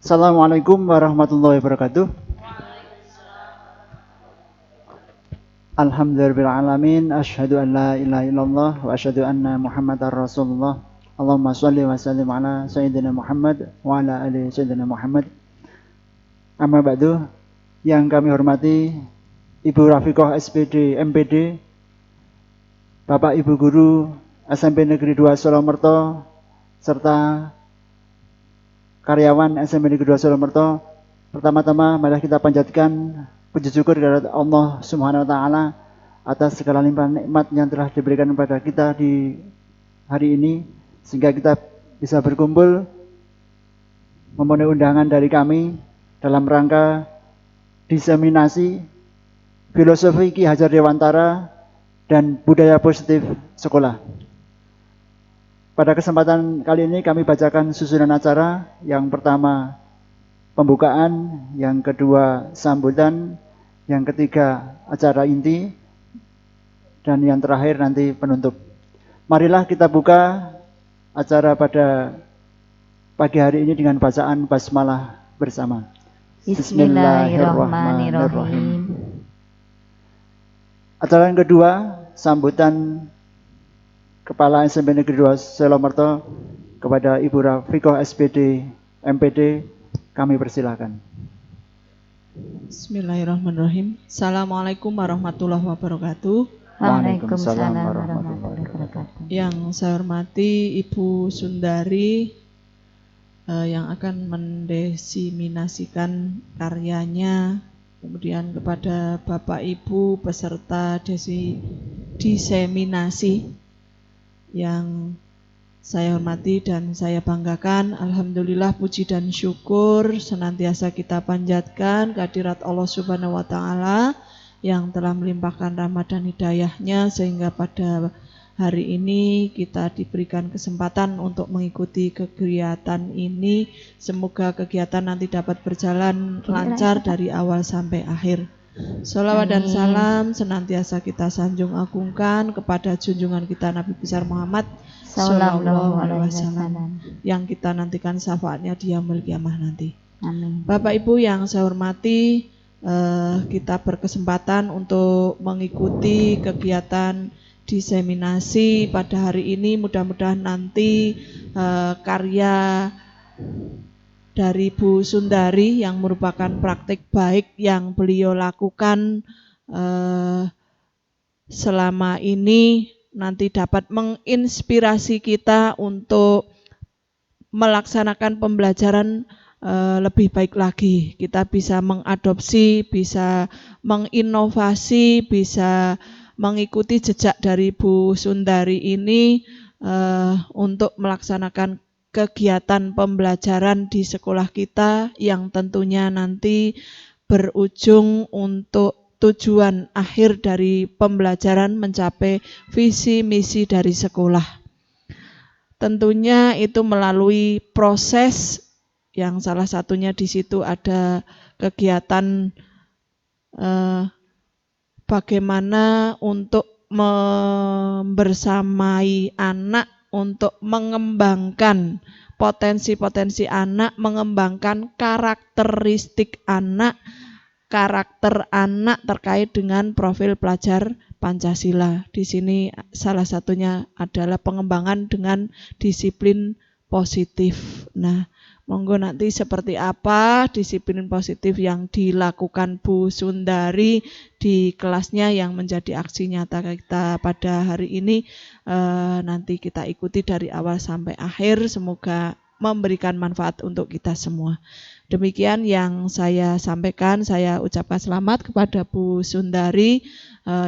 Assalamualaikum warahmatullahi wabarakatuh. Alhamdulillahirrahmanirrahim. Asyhadu an la ilaha illallah wa asyhadu anna Muhammadar Rasulullah. Allahumma shalli wa sallim ala sayyidina Muhammad wa ala ali sayyidina Muhammad. Amma ba'du, yang kami hormati Ibu Rafiqah SPD MPD, Bapak Ibu Guru SMP Negeri 2 Solomerto, serta karyawan SMP Negeri 2 Solomerto. Pertama-tama mari kita panjatkan puji syukur kepada Allah Subhanahu wa taala atas segala limpahan nikmat yang telah diberikan kepada kita di hari ini, sehingga kita bisa berkumpul memenuhi undangan dari kami dalam rangka diseminasi filosofi Ki Hajar Dewantara dan budaya positif sekolah. Pada kesempatan kali ini kami bacakan susunan acara. Yang pertama pembukaan, yang kedua sambutan, yang ketiga acara inti, dan yang terakhir nanti penutup. Marilah kita buka acara pada pagi hari ini dengan bacaan basmalah bersama. Bismillahirrahmanirrahim. Acara yang kedua, sambutan Kepala SMP Negeri 2 Solomerto kepada Ibu Rafiqah SPD MPD, kami persilakan. Bismillahirrahmanirrahim. Assalamualaikum warahmatullahi wabarakatuh. Waalaikumsalam warahmatullahi wabarakatuh. Yang saya hormati Ibu Sundari yang akan mendiseminasikan karyanya, kemudian kepada Bapak Ibu peserta diseminasi yang saya hormati dan saya banggakan. Alhamdulillah, puji dan syukur senantiasa kita panjatkan kehadirat Allah Subhanahu wa taala yang telah melimpahkan rahmat dan hidayahnya, sehingga pada hari ini kita diberikan kesempatan untuk mengikuti kegiatan ini. Semoga kegiatan nanti dapat berjalan lancar dari awal sampai akhir. Sholawat dan salam senantiasa kita sanjung agungkan kepada junjungan kita Nabi besar Muhammad Sallallahu Alaihi Wasallam, yang kita nantikan syafaatnya di yaumul kiamah nanti. Amin. Bapak Ibu yang saya hormati, kita berkesempatan untuk mengikuti kegiatan diseminasi pada hari ini. Mudah-mudahan nanti karya dari Bu Sundari yang merupakan praktik baik yang beliau lakukan selama ini nanti dapat menginspirasi kita untuk melaksanakan pembelajaran lebih baik lagi. Kita bisa mengadopsi, bisa menginovasi, bisa mengikuti jejak dari Bu Sundari ini untuk melaksanakan kegiatan pembelajaran di sekolah kita yang tentunya nanti berujung untuk tujuan akhir dari pembelajaran mencapai visi misi dari sekolah. Tentunya itu melalui proses yang salah satunya di situ ada kegiatan bagaimana untuk membersamai anak untuk mengembangkan potensi-potensi anak, mengembangkan karakteristik anak, karakter anak terkait dengan profil pelajar Pancasila. Di sini salah satunya adalah pengembangan dengan disiplin positif. Nah, monggo nanti seperti apa disiplin positif yang dilakukan Bu Sundari di kelasnya yang menjadi aksi nyata kita pada hari ini, nanti kita ikuti dari awal sampai akhir. Semoga memberikan manfaat untuk kita semua. Demikian yang saya sampaikan. Saya ucapkan selamat kepada Bu Sundari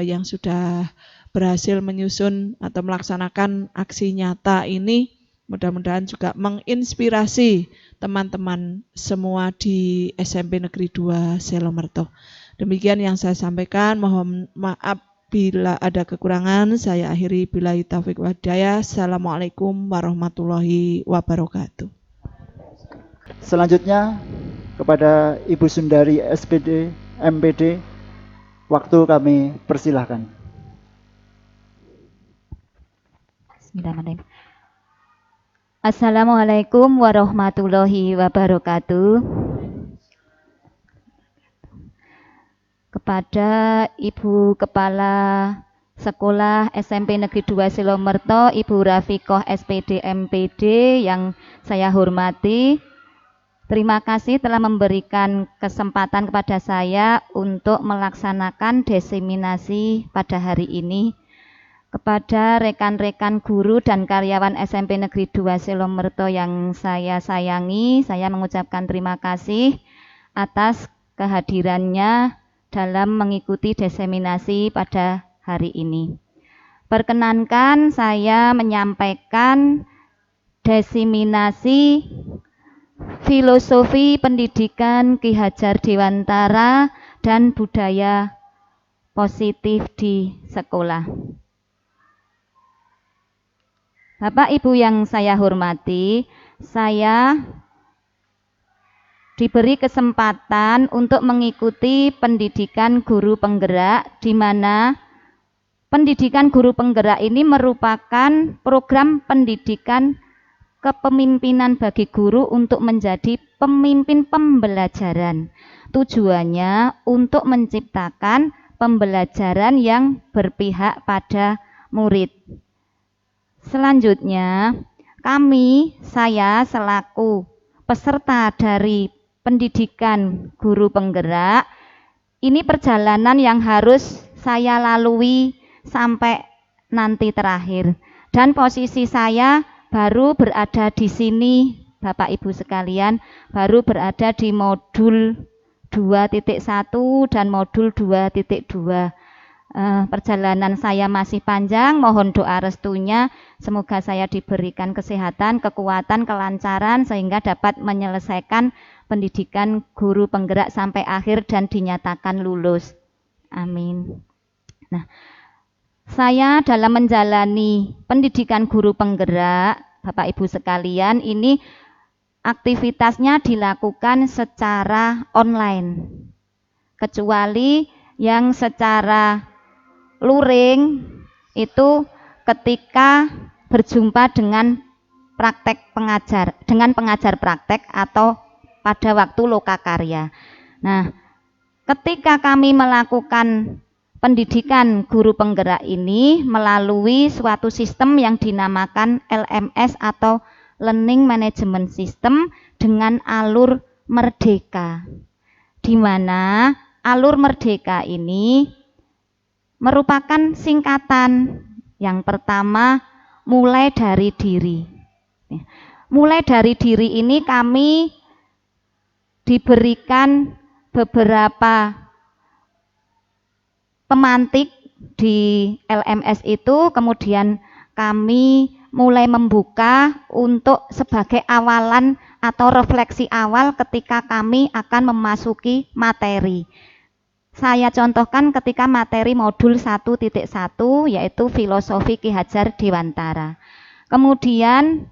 yang sudah berhasil menyusun atau melaksanakan aksi nyata ini. Mudah-mudahan juga menginspirasi teman-teman semua di SMP Negeri 2 Solomerto. Demikian yang saya sampaikan. Mohon maaf bila ada kekurangan. Saya akhiri billahi taufiq wal hidayah. Assalamualaikum warahmatullahi wabarakatuh. Selanjutnya kepada Ibu Sundari SPD MPD, waktu kami persilahkan. Bismillahirrahmanirrahim. Assalamualaikum warahmatullahi wabarakatuh. Kepada Ibu Kepala Sekolah SMP Negeri 2 Silomerto, Ibu Rafiqoh SPD MPD yang saya hormati, terima kasih telah memberikan kesempatan kepada saya untuk melaksanakan diseminasi pada hari ini. Kepada rekan-rekan guru dan karyawan SMP Negeri 2 Silomerto yang saya sayangi, saya mengucapkan terima kasih atas kehadirannya dalam mengikuti diseminasi pada hari ini. Perkenankan saya menyampaikan diseminasi filosofi pendidikan Ki Hajar Dewantara dan budaya positif di sekolah. Bapak Ibu yang saya hormati, saya diberi kesempatan untuk mengikuti pendidikan guru penggerak, di mana pendidikan guru penggerak ini merupakan program pendidikan kepemimpinan bagi guru untuk menjadi pemimpin pembelajaran. Tujuannya untuk menciptakan pembelajaran yang berpihak pada murid. Selanjutnya, saya selaku peserta dari pendidikan guru penggerak, ini perjalanan yang harus saya lalui sampai nanti terakhir. Dan posisi saya baru berada di sini, Bapak Ibu sekalian, baru berada di modul 2.1 dan modul 2.2. Perjalanan saya masih panjang, mohon doa restunya, semoga saya diberikan kesehatan, kekuatan, kelancaran sehingga dapat menyelesaikan pendidikan guru penggerak sampai akhir dan dinyatakan lulus. Amin. Nah, saya dalam menjalani pendidikan guru penggerak, Bapak Ibu sekalian, ini aktivitasnya dilakukan secara online, kecuali yang secara luring itu ketika berjumpa dengan pengajar praktek atau pada waktu lokakarya. Nah, ketika kami melakukan pendidikan guru penggerak ini melalui suatu sistem yang dinamakan LMS atau Learning Management System dengan alur Merdeka, di mana alur Merdeka ini merupakan singkatan. Yang pertama, mulai dari diri. Mulai dari diri ini kami diberikan beberapa pemantik di LMS itu, kemudian kami mulai membuka untuk sebagai awalan atau refleksi awal ketika kami akan memasuki materi. Saya contohkan ketika materi modul 1.1 yaitu filosofi Ki Hajar Dewantara. Kemudian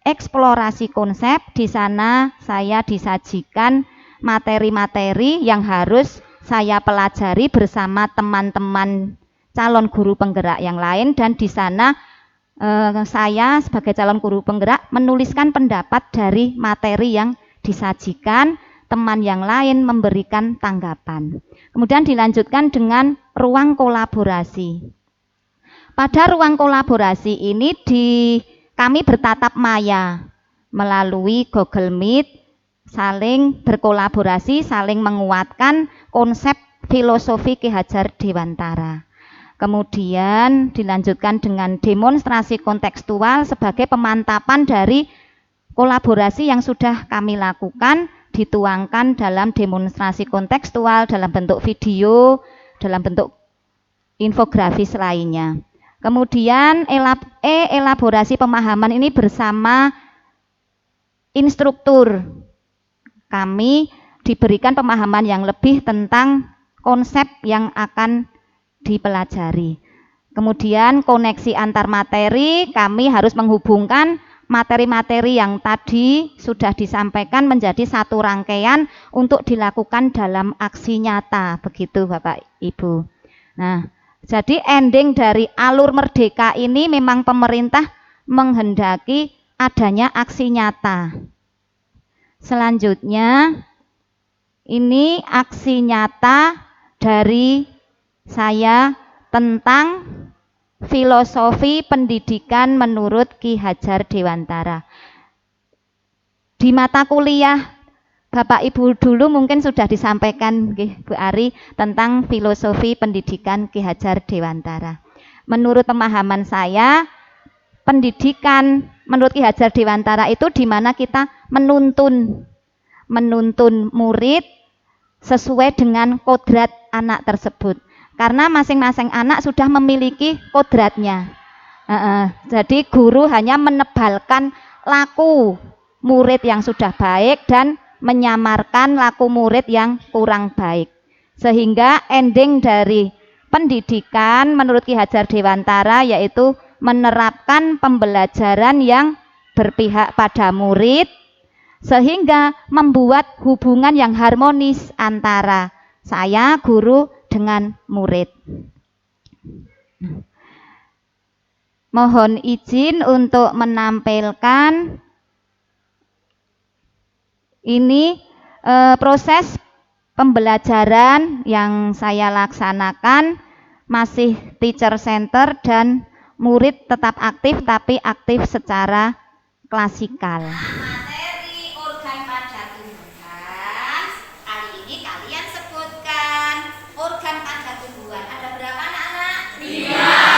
eksplorasi konsep, di sana saya disajikan materi-materi yang harus saya pelajari bersama teman-teman calon guru penggerak yang lain, dan di sana saya sebagai calon guru penggerak menuliskan pendapat dari materi yang disajikan, teman yang lain memberikan tanggapan. Kemudian dilanjutkan dengan ruang kolaborasi. Pada ruang kolaborasi ini kami bertatap maya melalui Google Meet, saling berkolaborasi, saling menguatkan konsep filosofi Ki Hajar Dewantara. Kemudian dilanjutkan dengan demonstrasi kontekstual sebagai pemantapan dari kolaborasi yang sudah kami lakukan, dituangkan dalam demonstrasi kontekstual, dalam bentuk video, dalam bentuk infografis lainnya. Kemudian elaborasi pemahaman ini bersama instruktur. Kami diberikan pemahaman yang lebih tentang konsep yang akan dipelajari. Kemudian koneksi antar materi, kami harus menghubungkan materi-materi yang tadi sudah disampaikan menjadi satu rangkaian untuk dilakukan dalam aksi nyata, begitu Bapak Ibu. Nah, jadi ending dari alur Merdeka ini memang pemerintah menghendaki adanya aksi nyata. Selanjutnya, ini aksi nyata dari saya tentang filosofi pendidikan menurut Ki Hajar Dewantara. Di mata kuliah Bapak Ibu dulu mungkin sudah disampaikan Bu Ari tentang filosofi pendidikan Ki Hajar Dewantara. Menurut pemahaman saya, pendidikan menurut Ki Hajar Dewantara itu di mana kita menuntun murid sesuai dengan kodrat anak tersebut. Karena masing-masing anak sudah memiliki kodratnya. Jadi guru hanya menebalkan laku murid yang sudah baik dan menyamarkan laku murid yang kurang baik. Sehingga ending dari pendidikan menurut Ki Hajar Dewantara yaitu menerapkan pembelajaran yang berpihak pada murid sehingga membuat hubungan yang harmonis antara saya guru dengan murid. Mohon izin untuk menampilkan ini proses pembelajaran yang saya laksanakan masih teacher center dan murid tetap aktif tapi aktif secara klasikal. Materi organ pada tumbuhan, kali ini kalian sebutkan organ pada tumbuhan. Ada berapa anak-anak? 5.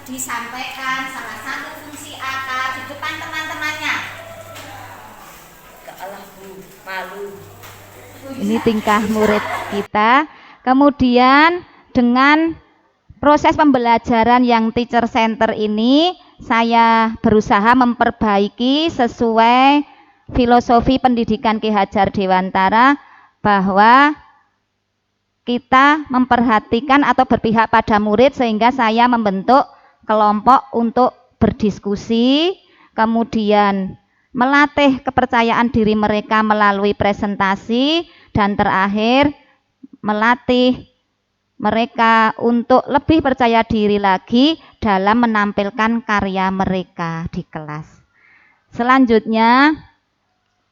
Disampaikan salah satu fungsi akar di depan teman-temannya. Malu. Ini tingkah murid kita. Kemudian dengan proses pembelajaran yang teacher center ini saya berusaha memperbaiki sesuai filosofi pendidikan Ki Hajar Dewantara bahwa kita memperhatikan atau berpihak pada murid sehingga saya membentuk kelompok untuk berdiskusi, kemudian melatih kepercayaan diri mereka melalui presentasi, dan terakhir melatih mereka untuk lebih percaya diri lagi dalam menampilkan karya mereka di kelas. Selanjutnya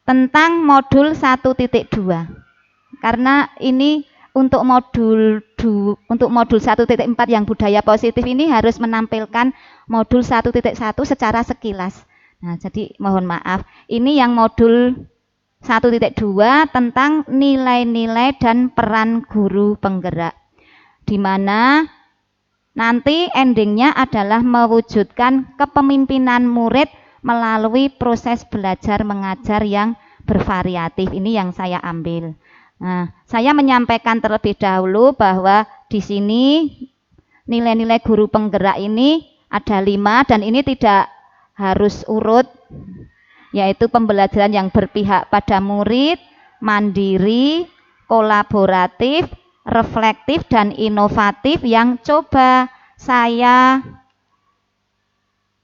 tentang modul 1.2. Karena ini untuk modul 1.4 yang budaya positif ini harus menampilkan modul 1.1 secara sekilas. Nah, jadi mohon maaf, ini yang modul 1.2 tentang nilai-nilai dan peran guru penggerak, di mana nanti endingnya adalah mewujudkan kepemimpinan murid melalui proses belajar mengajar yang bervariatif. Ini yang saya ambil. Nah, saya menyampaikan terlebih dahulu bahwa di sini nilai-nilai guru penggerak ini ada 5 dan ini tidak harus urut, yaitu pembelajaran yang berpihak pada murid, mandiri, kolaboratif, reflektif, dan inovatif yang coba saya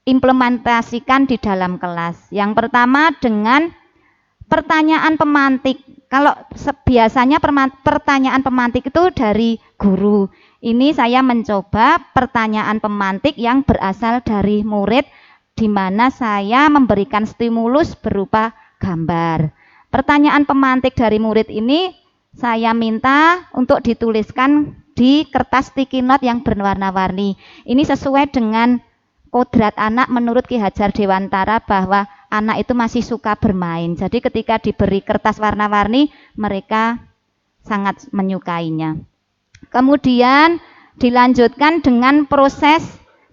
implementasikan di dalam kelas. Yang pertama dengan pertanyaan pemantik. Kalau biasanya pertanyaan pemantik itu dari guru. Ini saya mencoba pertanyaan pemantik yang berasal dari murid, di mana saya memberikan stimulus berupa gambar. Pertanyaan pemantik dari murid ini saya minta untuk dituliskan di kertas sticky note yang berwarna-warni. Ini sesuai dengan kodrat anak menurut Ki Hajar Dewantara bahwa anak itu masih suka bermain. Jadi ketika diberi kertas warna-warni, mereka sangat menyukainya. Kemudian dilanjutkan dengan proses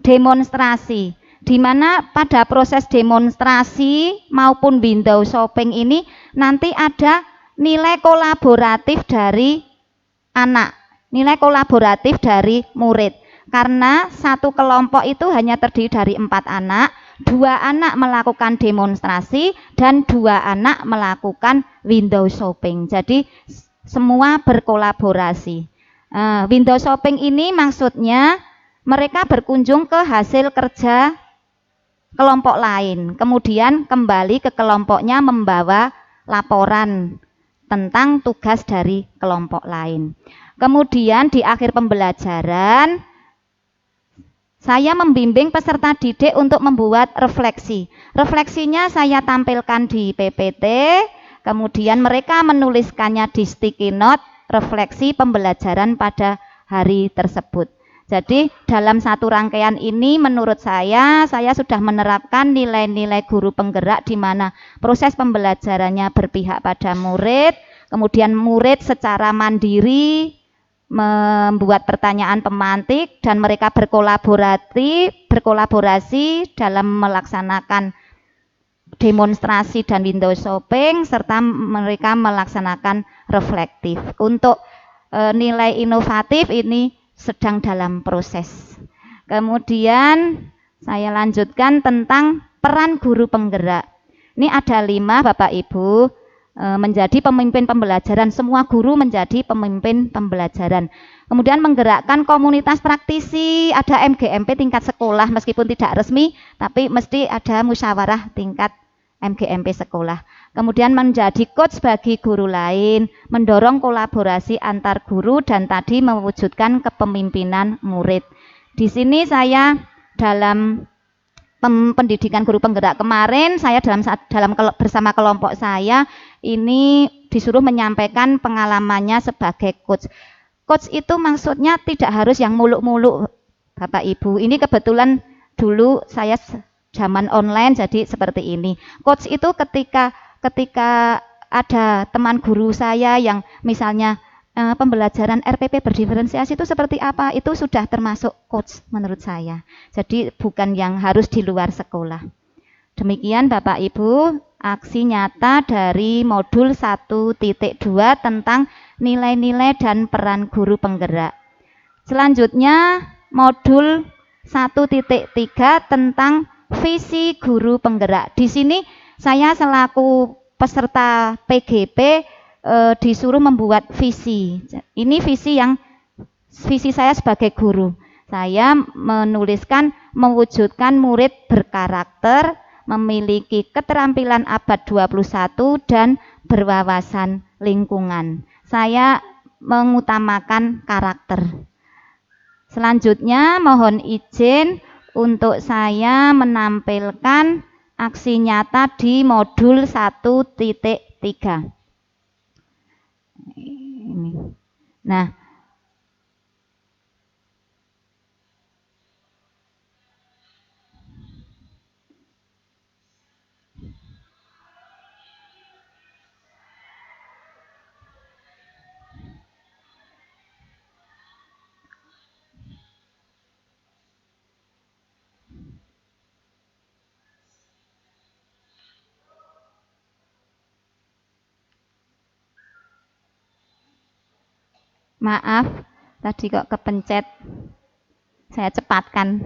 demonstrasi, di mana pada proses demonstrasi maupun window shopping ini nanti ada nilai kolaboratif dari anak, nilai kolaboratif dari murid. Karena satu kelompok itu hanya terdiri dari 4 anak, 2 anak melakukan demonstrasi dan 2 anak melakukan window shopping. Jadi semua berkolaborasi. Window shopping ini maksudnya mereka berkunjung ke hasil kerja kelompok lain, kemudian kembali ke kelompoknya membawa laporan tentang tugas dari kelompok lain. Kemudian di akhir pembelajaran saya membimbing peserta didik untuk membuat refleksi. Refleksinya saya tampilkan di PPT, kemudian mereka menuliskannya di sticky note, refleksi pembelajaran pada hari tersebut. Jadi dalam satu rangkaian ini menurut saya sudah menerapkan nilai-nilai guru penggerak di mana proses pembelajarannya berpihak pada murid, kemudian murid secara mandiri membuat pertanyaan pemantik dan mereka berkolaborasi dalam melaksanakan demonstrasi dan window shopping serta mereka melaksanakan reflektif. Untuk nilai inovatif ini sedang dalam proses. Kemudian saya lanjutkan tentang peran guru penggerak. Ini ada 5 Bapak Ibu, menjadi pemimpin pembelajaran, semua guru menjadi pemimpin pembelajaran. Kemudian menggerakkan komunitas praktisi, ada MGMP tingkat sekolah meskipun tidak resmi, tapi mesti ada musyawarah tingkat MGMP sekolah. Kemudian menjadi coach bagi guru lain, mendorong kolaborasi antar guru dan tadi mewujudkan kepemimpinan murid. Di sini saya dalam pendidikan guru penggerak kemarin, saya bersama kelompok saya ini disuruh menyampaikan pengalamannya sebagai coach. Coach itu maksudnya tidak harus yang muluk-muluk Bapak Ibu. Ini kebetulan dulu saya zaman online jadi seperti ini. Coach itu ketika ada teman guru saya yang misalnya pembelajaran RPP berdiferensiasi itu seperti apa, itu sudah termasuk coach menurut saya. Jadi bukan yang harus di luar sekolah. Demikian Bapak Ibu, aksi nyata dari modul 1.2 tentang nilai-nilai dan peran guru penggerak. Selanjutnya modul 1.3 tentang visi guru penggerak. Di sini saya selaku peserta PGP disuruh membuat visi. Ini visi saya sebagai guru. Saya menuliskan mewujudkan murid berkarakter, memiliki keterampilan abad 21 dan berwawasan lingkungan. Saya mengutamakan karakter. Selanjutnya mohon izin untuk saya menampilkan aksi nyata di modul 1.3. Nah, maaf, tadi kok kepencet. Saya cepatkan.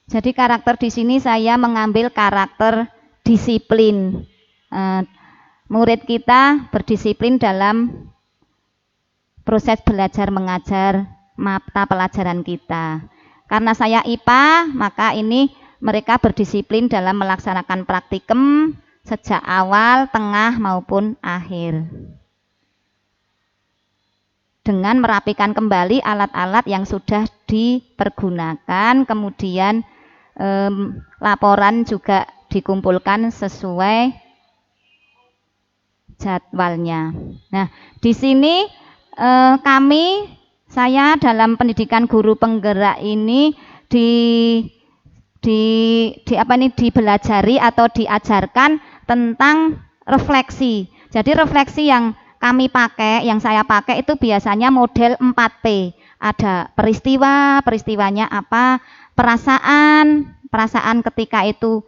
Jadi karakter di sini saya mengambil karakter disiplin. Murid kita berdisiplin dalam proses belajar mengajar mata pelajaran kita. Karena saya IPA, maka ini mereka berdisiplin dalam melaksanakan praktikum sejak awal, tengah maupun akhir. Dengan merapikan kembali alat-alat yang sudah dipergunakan, kemudian laporan juga dikumpulkan sesuai jadwalnya. Nah, di sini saya dalam pendidikan guru penggerak ini dibelajari atau diajarkan tentang refleksi. Jadi refleksi yang saya pakai itu biasanya model 4P. Ada peristiwa, peristiwanya apa, perasaan ketika itu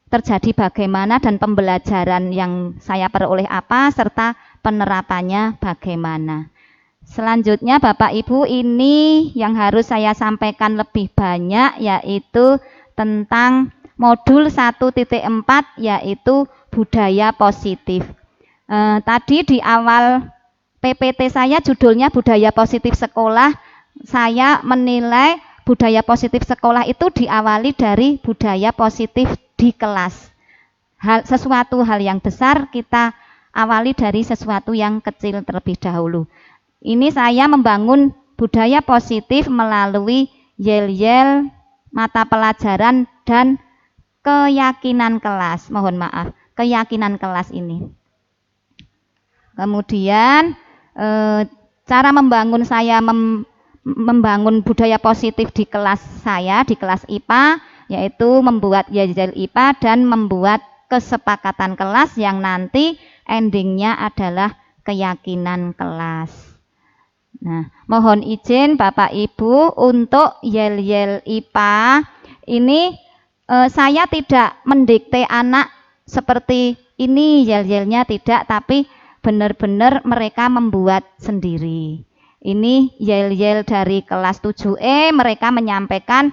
terjadi bagaimana, dan pembelajaran yang saya peroleh apa, serta penerapannya bagaimana. Selanjutnya Bapak Ibu, ini yang harus saya sampaikan lebih banyak, yaitu tentang modul 1.4, yaitu budaya positif. Tadi di awal PPT saya judulnya budaya positif sekolah. Saya menilai budaya positif sekolah itu diawali dari budaya positif di kelas. Sesuatu hal yang besar kita awali dari sesuatu yang kecil terlebih dahulu. Ini saya membangun budaya positif melalui yel-yel, mata pelajaran, dan keyakinan kelas. Mohon maaf, keyakinan kelas ini. Kemudian cara membangun budaya positif di kelas saya, di kelas IPA, yaitu membuat yel-yel IPA dan membuat kesepakatan kelas yang nanti endingnya adalah keyakinan kelas. Nah, mohon izin Bapak Ibu, untuk yel-yel IPA ini saya tidak mendikte anak seperti ini yel-yelnya, tidak, tapi benar-benar mereka membuat sendiri. Ini yel-yel dari kelas 7E, mereka menyampaikan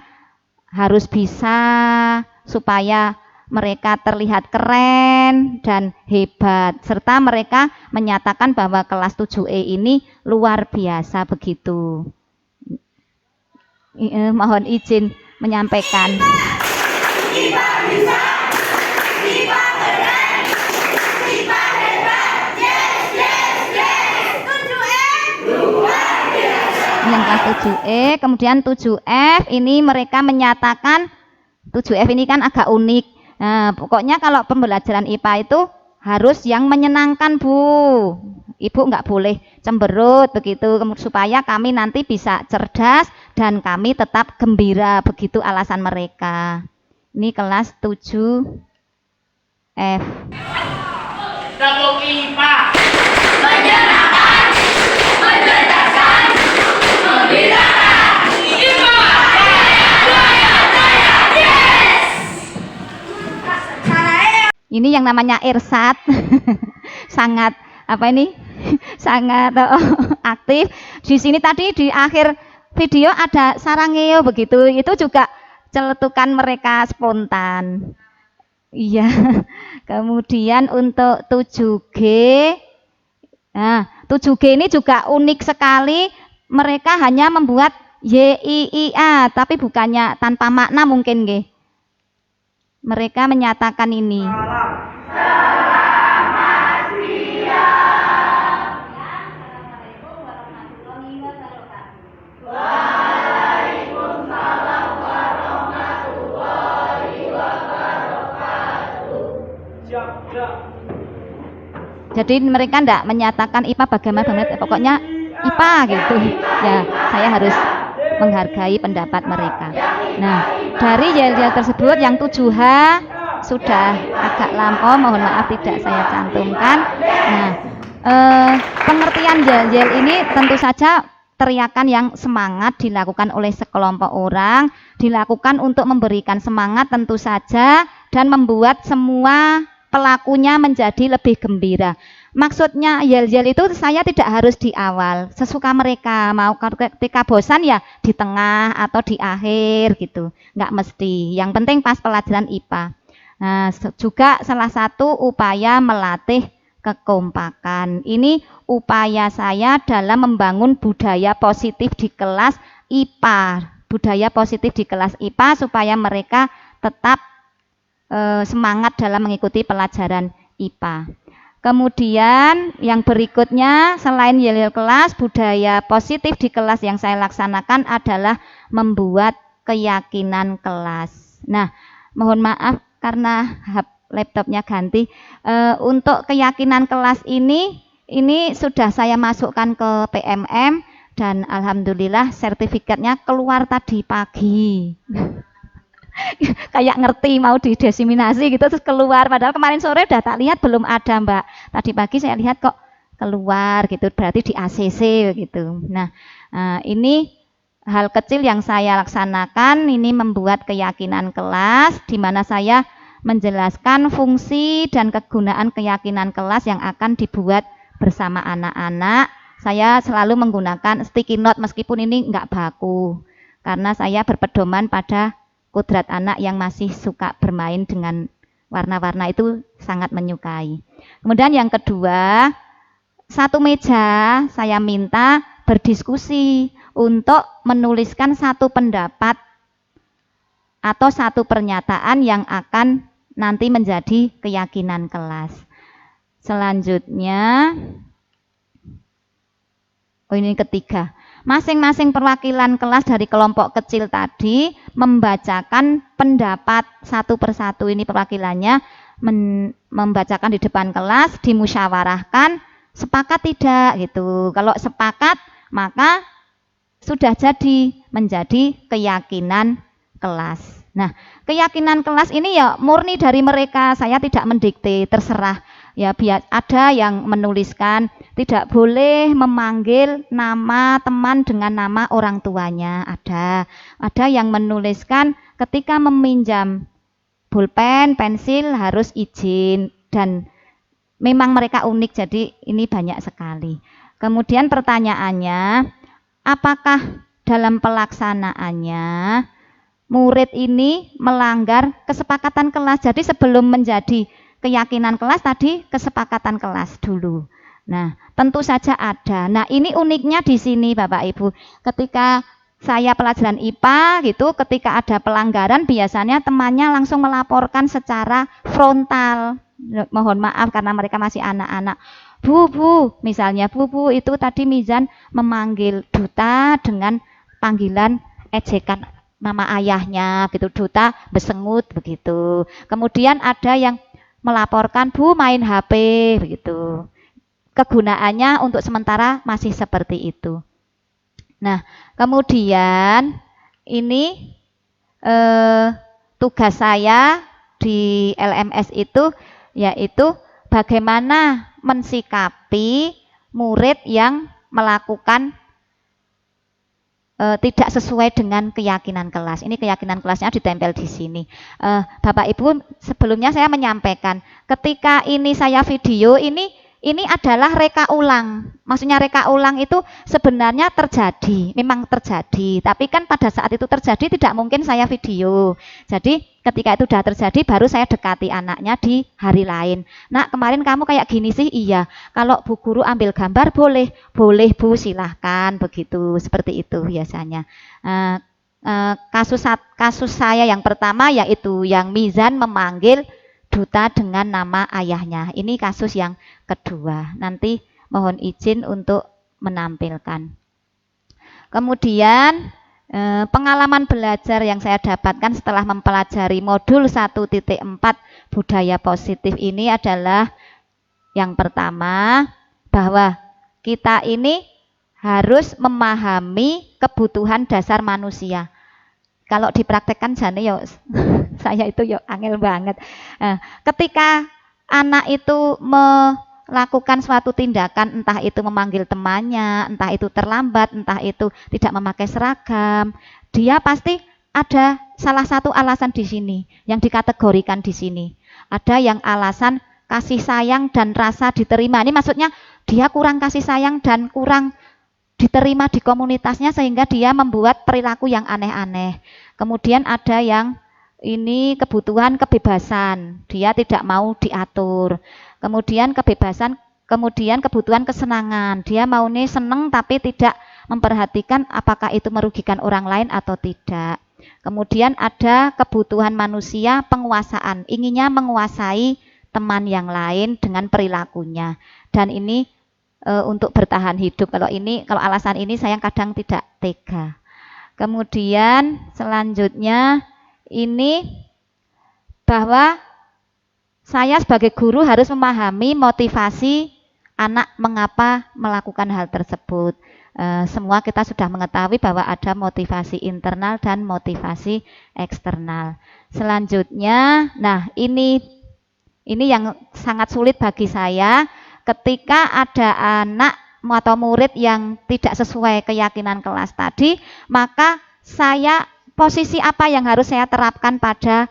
harus bisa supaya mereka terlihat keren dan hebat, serta mereka menyatakan bahwa kelas 7E ini luar biasa begitu. Mohon izin menyampaikan. Kita bisa, kita keren, kita hebat, yes, yes, yes. 7E luar biasa. Yang kelas 7E, kemudian 7F ini mereka menyatakan, 7F ini kan agak unik. Nah, pokoknya kalau pembelajaran IPA itu harus yang menyenangkan, Bu. Ibu nggak boleh cemberut begitu, supaya kami nanti bisa cerdas dan kami tetap gembira, begitu alasan mereka. Ini kelas 7F. Kalau IPA menyenangkan, mencerdaskan, membirakan. Ini yang namanya Irsat. Sangat sangat aktif. Di sini tadi di akhir video ada sarangeo begitu. Itu juga celetukan mereka spontan. Iya. Kemudian untuk 7G. Nah, 7G ini juga unik sekali. Mereka hanya membuat YIIA, tapi bukannya tanpa makna mungkin nggih. Mereka menyatakan ini. Selamat siang. Waalaikumsalam warahmatullahi wabarakatuh. Jadi mereka enggak menyatakan IPA bagaimana, pokoknya IPA gitu. Ya, saya harus menghargai pendapat mereka. Nah, dari yel-yel tersebut yang 7H sudah agak lampau, mohon maaf tidak saya cantumkan. Nah, pengertian yel-yel ini tentu saja teriakan yang semangat dilakukan oleh sekelompok orang, dilakukan untuk memberikan semangat tentu saja dan membuat semua pelakunya menjadi lebih gembira. Maksudnya yel-yel itu saya tidak harus di awal, sesuka mereka, mau ketika bosan ya di tengah atau di akhir gitu, nggak mesti, yang penting pas pelajaran IPA. Nah, juga salah satu upaya melatih kekompakan. Ini upaya saya dalam membangun budaya positif di kelas IPA, budaya positif di kelas IPA supaya mereka tetap semangat dalam mengikuti pelajaran IPA. Kemudian yang berikutnya selain yel-yel kelas, budaya positif di kelas yang saya laksanakan adalah membuat keyakinan kelas. Nah, mohon maaf karena laptopnya ganti. Untuk keyakinan kelas ini sudah saya masukkan ke PMM dan alhamdulillah sertifikatnya keluar tadi pagi. Kayak ngerti mau didiseminasi gitu terus keluar, padahal kemarin sore udah tak lihat belum ada Mbak, tadi pagi saya lihat kok keluar gitu, berarti di ACC gitu. Nah, ini hal kecil yang saya laksanakan, ini membuat keyakinan kelas di mana saya menjelaskan fungsi dan kegunaan keyakinan kelas yang akan dibuat bersama anak-anak. Saya selalu menggunakan sticky note meskipun ini enggak baku karena saya berpedoman pada kodrat anak yang masih suka bermain dengan warna-warna itu sangat menyukai. Kemudian yang kedua, satu meja saya minta berdiskusi untuk menuliskan satu pendapat atau satu pernyataan yang akan nanti menjadi keyakinan kelas. Selanjutnya, ini ketiga. Masing-masing perwakilan kelas dari kelompok kecil tadi membacakan pendapat satu persatu, ini perwakilannya membacakan di depan kelas, dimusyawarahkan, sepakat tidak gitu. Kalau sepakat maka sudah jadi menjadi keyakinan kelas. Nah, keyakinan kelas ini ya murni dari mereka, saya tidak mendikte, terserah. Ya biar ada yang menuliskan tidak boleh memanggil nama teman dengan nama orang tuanya, ada yang menuliskan ketika meminjam pulpen, pensil harus izin, dan memang mereka unik, jadi ini banyak sekali. Kemudian pertanyaannya, apakah dalam pelaksanaannya murid ini melanggar kesepakatan kelas? Jadi sebelum menjadi keyakinan kelas tadi kesepakatan kelas dulu. Nah, tentu saja ada. Nah, ini uniknya di sini Bapak Ibu. Ketika saya pelajaran IPA gitu, ketika ada pelanggaran biasanya temannya langsung melaporkan secara frontal. Mohon maaf karena mereka masih anak-anak. Bu, misalnya Bu itu tadi Mizan memanggil Duta dengan panggilan ejekan nama ayahnya gitu, Duta besengut begitu. Kemudian ada yang melaporkan Bu main HP begitu. Kegunaannya untuk sementara masih seperti itu. Nah, kemudian ini tugas saya di LMS itu yaitu bagaimana mensikapi murid yang melakukan tidak sesuai dengan keyakinan kelas. Ini keyakinan kelasnya ditempel di sini. Bapak Ibu, sebelumnya saya menyampaikan, ketika ini saya video, ini adalah reka ulang. Maksudnya reka ulang itu sebenarnya terjadi, memang terjadi. Tapi kan pada saat itu terjadi tidak mungkin saya video. Jadi ketika itu sudah terjadi baru saya dekati anaknya di hari lain. Nah, kemarin kamu kayak gini sih, iya. Kalau Bu Guru ambil gambar boleh Bu, silahkan begitu. Seperti itu biasanya. Kasus saya yang pertama yaitu yang Mizan memanggil Duta dengan nama ayahnya. Ini kasus yang kedua. Nanti mohon izin untuk menampilkan. Kemudian pengalaman belajar yang saya dapatkan setelah mempelajari modul 1.4 budaya positif ini adalah yang pertama, bahwa kita ini harus memahami kebutuhan dasar manusia. Kalau dipraktekkan jane yo saya itu yo angel banget. Ketika anak itu melakukan suatu tindakan, entah itu memanggil temannya, entah itu terlambat, entah itu tidak memakai seragam, dia pasti ada salah satu alasan di sini yang dikategorikan di sini. Ada yang alasan kasih sayang dan rasa diterima. Ini maksudnya dia kurang kasih sayang dan kurang diterima di komunitasnya sehingga dia membuat perilaku yang aneh-aneh. Kemudian ada yang ini kebutuhan kebebasan, dia tidak mau diatur. Kemudian kebebasan, kemudian kebutuhan kesenangan, dia maunya seneng tapi tidak memperhatikan apakah itu merugikan orang lain atau tidak. Kemudian ada kebutuhan manusia penguasaan, inginnya menguasai teman yang lain dengan perilakunya. Dan ini untuk bertahan hidup. Kalau alasan ini saya kadang tidak tega. Kemudian selanjutnya ini bahwa saya sebagai guru harus memahami motivasi anak mengapa melakukan hal tersebut. Semua kita sudah mengetahui bahwa ada motivasi internal dan motivasi eksternal. Selanjutnya, nah ini yang sangat sulit bagi saya ketika ada anak atau murid yang tidak sesuai keyakinan kelas tadi, maka posisi apa yang harus saya terapkan pada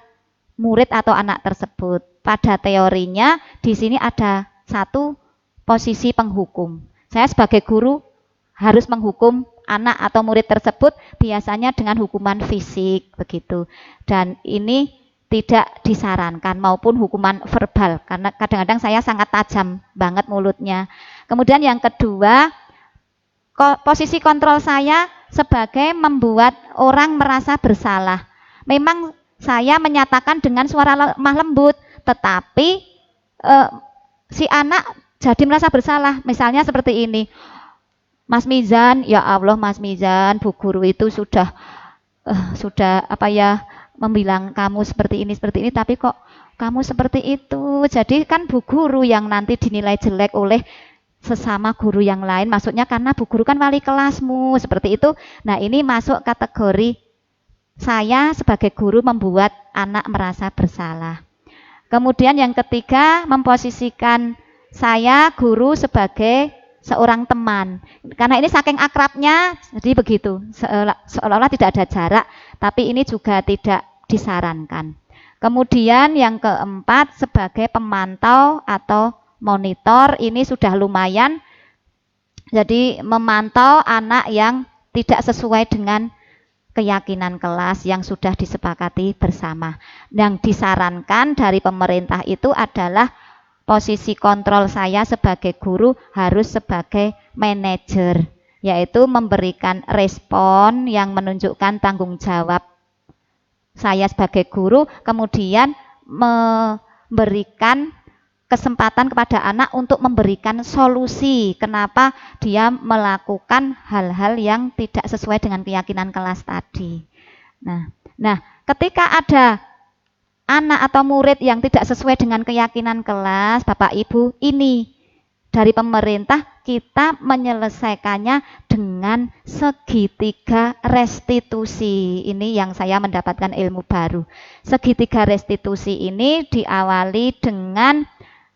murid atau anak tersebut. Pada teorinya di sini ada satu posisi penghukum. Saya sebagai guru harus menghukum anak atau murid tersebut biasanya dengan hukuman fisik begitu. Dan ini tidak disarankan maupun hukuman verbal karena kadang-kadang saya sangat tajam banget mulutnya. Kemudian yang kedua, posisi kontrol saya sebagai membuat orang merasa bersalah. Memang saya menyatakan dengan suara lemah lembut, tetapi si anak jadi merasa bersalah. Misalnya seperti ini, Mas Mizan, ya Allah Mas Mizan, Bu Guru itu sudah membilang kamu seperti ini, tapi kok kamu seperti itu. Jadi kan Bu Guru yang nanti dinilai jelek oleh sesama guru yang lain, maksudnya karena Bu Guru kan wali kelasmu, seperti itu. Nah ini masuk kategori saya sebagai guru membuat anak merasa bersalah. Kemudian yang ketiga, memposisikan saya guru sebagai seorang teman. Karena ini saking akrabnya, jadi begitu, seolah-olah tidak ada jarak, tapi ini juga tidak disarankan. Kemudian yang keempat, sebagai pemantau atau monitor, ini sudah lumayan. Jadi memantau anak yang tidak sesuai dengan keyakinan kelas yang sudah disepakati bersama. Yang disarankan dari pemerintah itu adalah posisi kontrol saya sebagai guru harus sebagai manajer, yaitu memberikan respon yang menunjukkan tanggung jawab saya sebagai guru, kemudian memberikan kesempatan kepada anak untuk memberikan solusi kenapa dia melakukan hal-hal yang tidak sesuai dengan keyakinan kelas tadi. Nah, ketika ada anak atau murid yang tidak sesuai dengan keyakinan kelas, Bapak Ibu, ini dari pemerintah kita menyelesaikannya dengan segitiga restitusi. Ini yang saya mendapatkan ilmu baru. Segitiga restitusi ini diawali dengan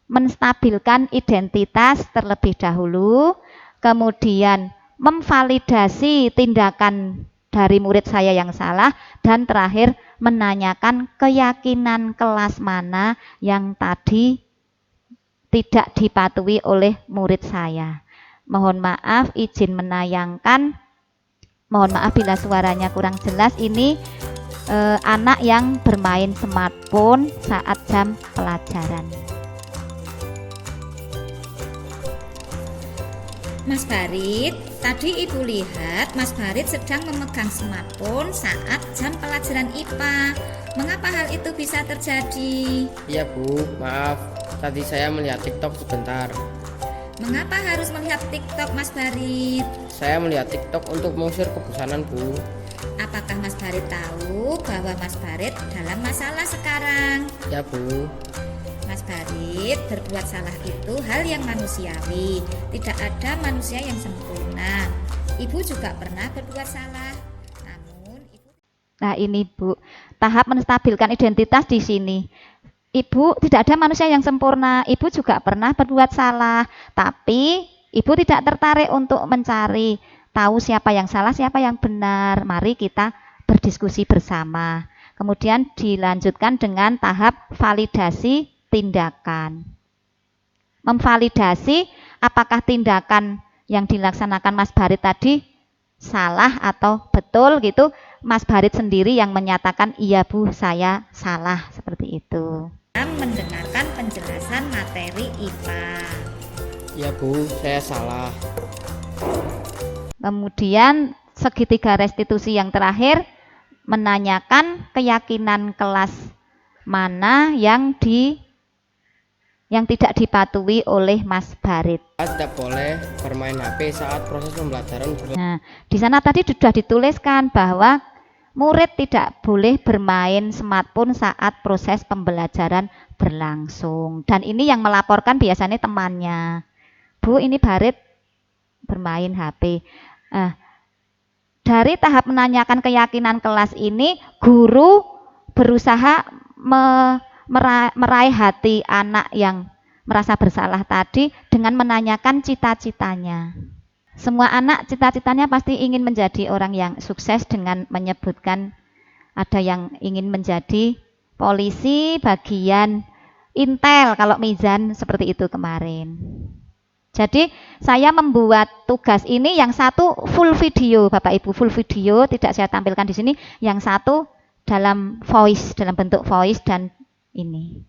menstabilkan identitas terlebih dahulu, kemudian memvalidasi tindakan dari murid saya yang salah, dan terakhir menanyakan keyakinan kelas mana yang tadi tidak dipatuhi oleh murid saya. Mohon maaf, izin menayangkan. Mohon maaf bila suaranya kurang jelas. Ini anak yang bermain smartphone saat jam pelajaran. Mas Barit, tadi Ibu lihat Mas Barit sedang memegang smartphone saat jam pelajaran IPA. Mengapa hal itu bisa terjadi? Iya Bu, maaf. Tadi saya melihat TikTok sebentar. Mengapa harus melihat TikTok, Mas Barit? Saya melihat TikTok untuk mengusir kebosanan Bu. Apakah Mas Barit tahu bahwa Mas Barit dalam masalah sekarang? Ya Bu. Mas Barit, berbuat salah itu hal yang manusiawi. Tidak ada manusia yang sempurna. Ibu juga pernah berbuat salah. Namun Ibu... Nah ini Bu, tahap menstabilkan identitas di sini. Ibu, tidak ada manusia yang sempurna. Ibu juga pernah berbuat salah. Tapi Ibu tidak tertarik untuk mencari tahu siapa yang salah, siapa yang benar. Mari kita berdiskusi bersama. Kemudian dilanjutkan dengan tahap validasi tindakan. Memvalidasi apakah tindakan yang dilaksanakan Mas Barit tadi salah atau betul gitu. Mas Barit sendiri yang menyatakan iya Bu, saya salah, seperti itu. Mendengarkan penjelasan materi IPA. Ya Bu, saya salah. Kemudian segitiga restitusi yang terakhir, menanyakan keyakinan kelas mana yang tidak dipatuhi oleh Mas Barit. Tidak boleh bermain HP saat proses pembelajaran Nah, di sana tadi sudah dituliskan bahwa murid tidak boleh bermain smartphone saat proses pembelajaran berlangsung. Dan ini yang melaporkan biasanya temannya. Bu, ini Barit bermain HP. Dari tahap menanyakan keyakinan kelas ini, guru berusaha meraih hati anak yang merasa bersalah tadi dengan menanyakan cita-citanya. Semua anak cita-citanya pasti ingin menjadi orang yang sukses dengan menyebutkan ada yang ingin menjadi polisi bagian Intel kalau Mizan seperti itu kemarin. Jadi saya membuat tugas ini yang satu full video, Bapak Ibu, full video, tidak saya tampilkan di sini, yang satu dalam voice, dalam bentuk voice dan ini.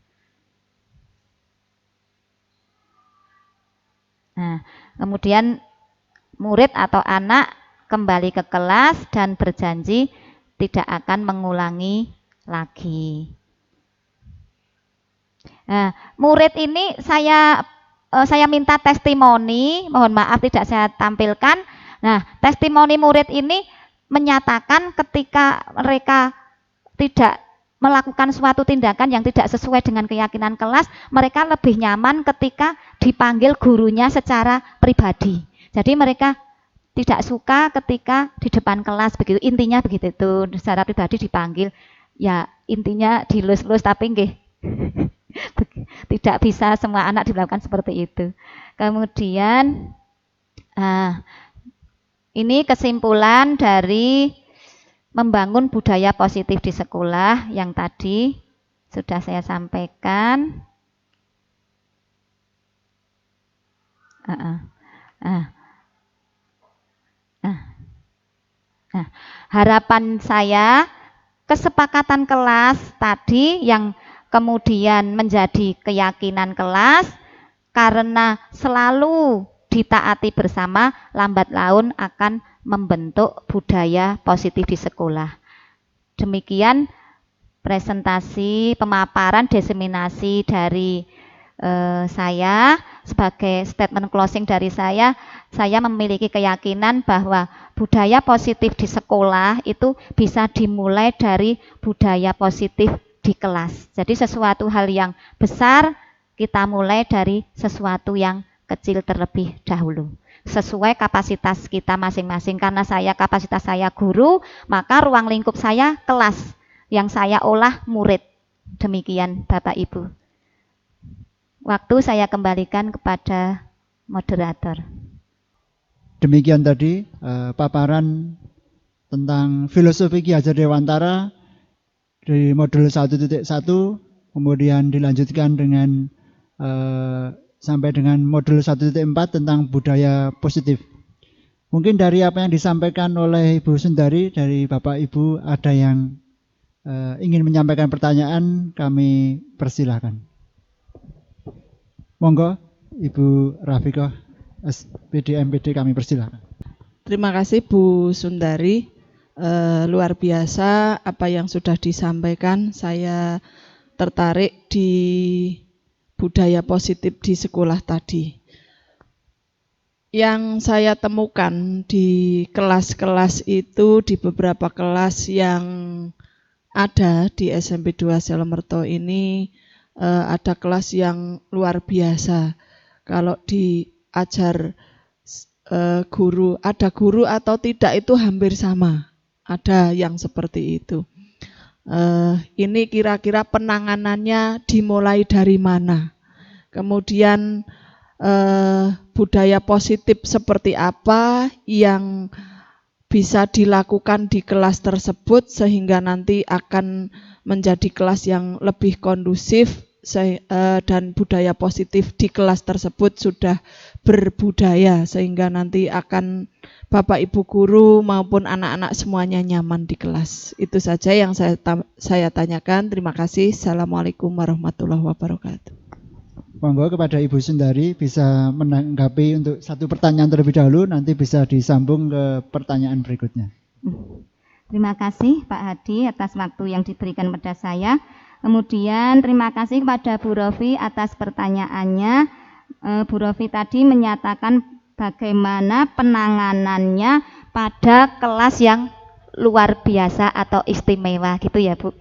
Nah, kemudian murid atau anak kembali ke kelas dan berjanji tidak akan mengulangi lagi. Nah, murid ini saya minta testimoni, mohon maaf tidak saya tampilkan. Nah, testimoni murid ini menyatakan ketika mereka tidak melakukan suatu tindakan yang tidak sesuai dengan keyakinan kelas, mereka lebih nyaman ketika dipanggil gurunya secara pribadi. Jadi mereka tidak suka ketika di depan kelas begitu, intinya begitu itu, secara pribadi dipanggil. Ya, intinya dilus-lus tapi nggih. Tidak bisa semua anak dilakukan seperti itu. Kemudian ini kesimpulan dari membangun budaya positif di sekolah yang tadi sudah saya sampaikan. Harapan saya kesepakatan kelas tadi yang kemudian menjadi keyakinan kelas, karena selalu ditaati bersama, lambat laun akan membentuk budaya positif di sekolah. Demikian presentasi, pemaparan, diseminasi dari saya. Sebagai statement closing dari saya memiliki keyakinan bahwa budaya positif di sekolah itu bisa dimulai dari budaya positif di kelas. Jadi sesuatu hal yang besar kita mulai dari sesuatu yang kecil terlebih dahulu. Sesuai kapasitas kita masing-masing. Karena kapasitas saya guru, maka ruang lingkup saya kelas. Yang saya olah murid. Demikian Bapak Ibu. Waktu saya kembalikan kepada moderator. Demikian tadi paparan tentang filosofi Ki Hajar Dewantara dari modul 1.1, kemudian dilanjutkan dengan sampai dengan modul 1.4 tentang budaya positif. Mungkin dari apa yang disampaikan oleh Ibu Sundari, dari Bapak Ibu ada yang ingin menyampaikan pertanyaan, kami persilahkan. Monggo Ibu Rafiqah SPD MPD, kami persilahkan. Terima kasih Bu Sundari. Luar biasa apa yang sudah disampaikan. Saya tertarik di budaya positif di sekolah tadi. Yang saya temukan di kelas-kelas itu, di beberapa kelas yang ada di SMP 2 Selemerto ini, ada kelas yang luar biasa. Kalau diajar guru, ada guru atau tidak itu hampir sama. Ada yang seperti itu. Ini kira-kira penanganannya dimulai dari mana? Kemudian budaya positif seperti apa yang bisa dilakukan di kelas tersebut sehingga nanti akan menjadi kelas yang lebih kondusif dan budaya positif di kelas tersebut sudah berbudaya sehingga nanti akan Bapak Ibu guru maupun anak-anak semuanya nyaman di kelas. Itu saja yang saya tanyakan. Terima kasih. Assalamualaikum warahmatullahi wabarakatuh. Monggo kepada Ibu Sundari bisa menanggapi untuk satu pertanyaan terlebih dahulu, nanti bisa disambung ke pertanyaan berikutnya. Terima kasih Pak Hadi atas waktu yang diberikan kepada saya. Kemudian terima kasih kepada Bu Rofi atas pertanyaannya. Bu Rofi tadi menyatakan bagaimana penanganannya pada kelas yang luar biasa atau istimewa gitu ya Bu.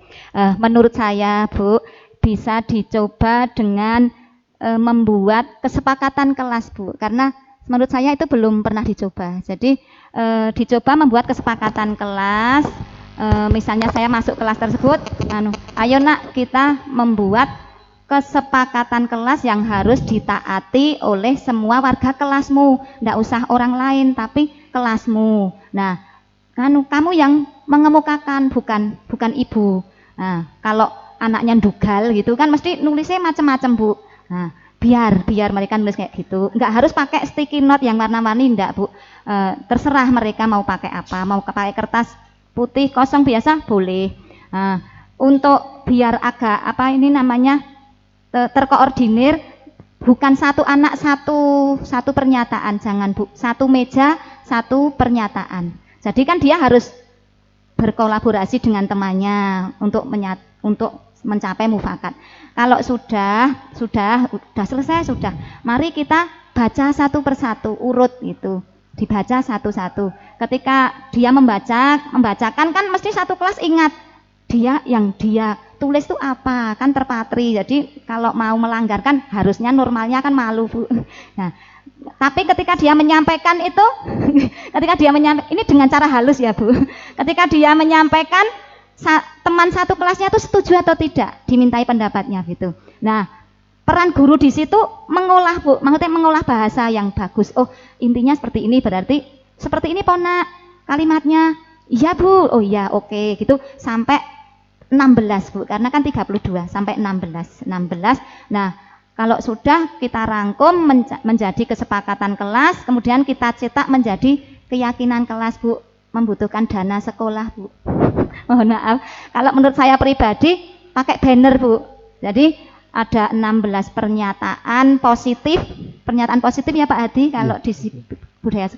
Menurut saya Bu, bisa dicoba dengan membuat kesepakatan kelas Bu, karena menurut saya itu belum pernah dicoba. Jadi dicoba membuat kesepakatan kelas, misalnya saya masuk kelas tersebut, ayo nak kita membuat kesepakatan kelas yang harus ditaati oleh semua warga kelasmu, ndak usah orang lain tapi kelasmu. Nah, kamu yang mengemukakan, bukan ibu. Nah, kalau anaknya dugal gitu kan mesti nulisnya macam-macam Bu. Nah, biar mereka nulis kayak gitu, nggak harus pakai sticky note yang warna-warni, enggak Bu. Terserah mereka mau pakai apa, mau pakai kertas putih kosong biasa boleh. Untuk biar agak terkoordinir, bukan satu anak satu pernyataan, jangan Bu, satu meja satu pernyataan. Jadi kan dia harus berkolaborasi dengan temannya untuk mencapai mufakat. Kalau sudah selesai, mari kita baca satu persatu, urut itu, dibaca satu-satu. Ketika dia membacakan kan mesti satu kelas ingat yang dia tulis itu apa, kan terpatri. Jadi kalau mau melanggar kan harusnya normalnya kan malu Bu. Nah, tapi ketika dia menyampaikan itu, ini dengan cara halus ya Bu. Ketika dia menyampaikan, teman satu kelasnya itu setuju atau tidak, dimintai pendapatnya gitu. Nah, peran guru di situ mengolah Bu, maksudnya mengolah bahasa yang bagus. Oh, intinya seperti ini, berarti seperti ini Pona kalimatnya. Iya Bu, oh iya oke gitu sampai 16 Bu, karena kan 32 sampai 16. Nah, kalau sudah kita rangkum menjadi kesepakatan kelas, kemudian kita cetak menjadi keyakinan kelas Bu, membutuhkan dana sekolah Bu. Mohon maaf, kalau menurut saya pribadi pakai banner Bu. Jadi ada 16 pernyataan positif ya Pak Hadi, kalau di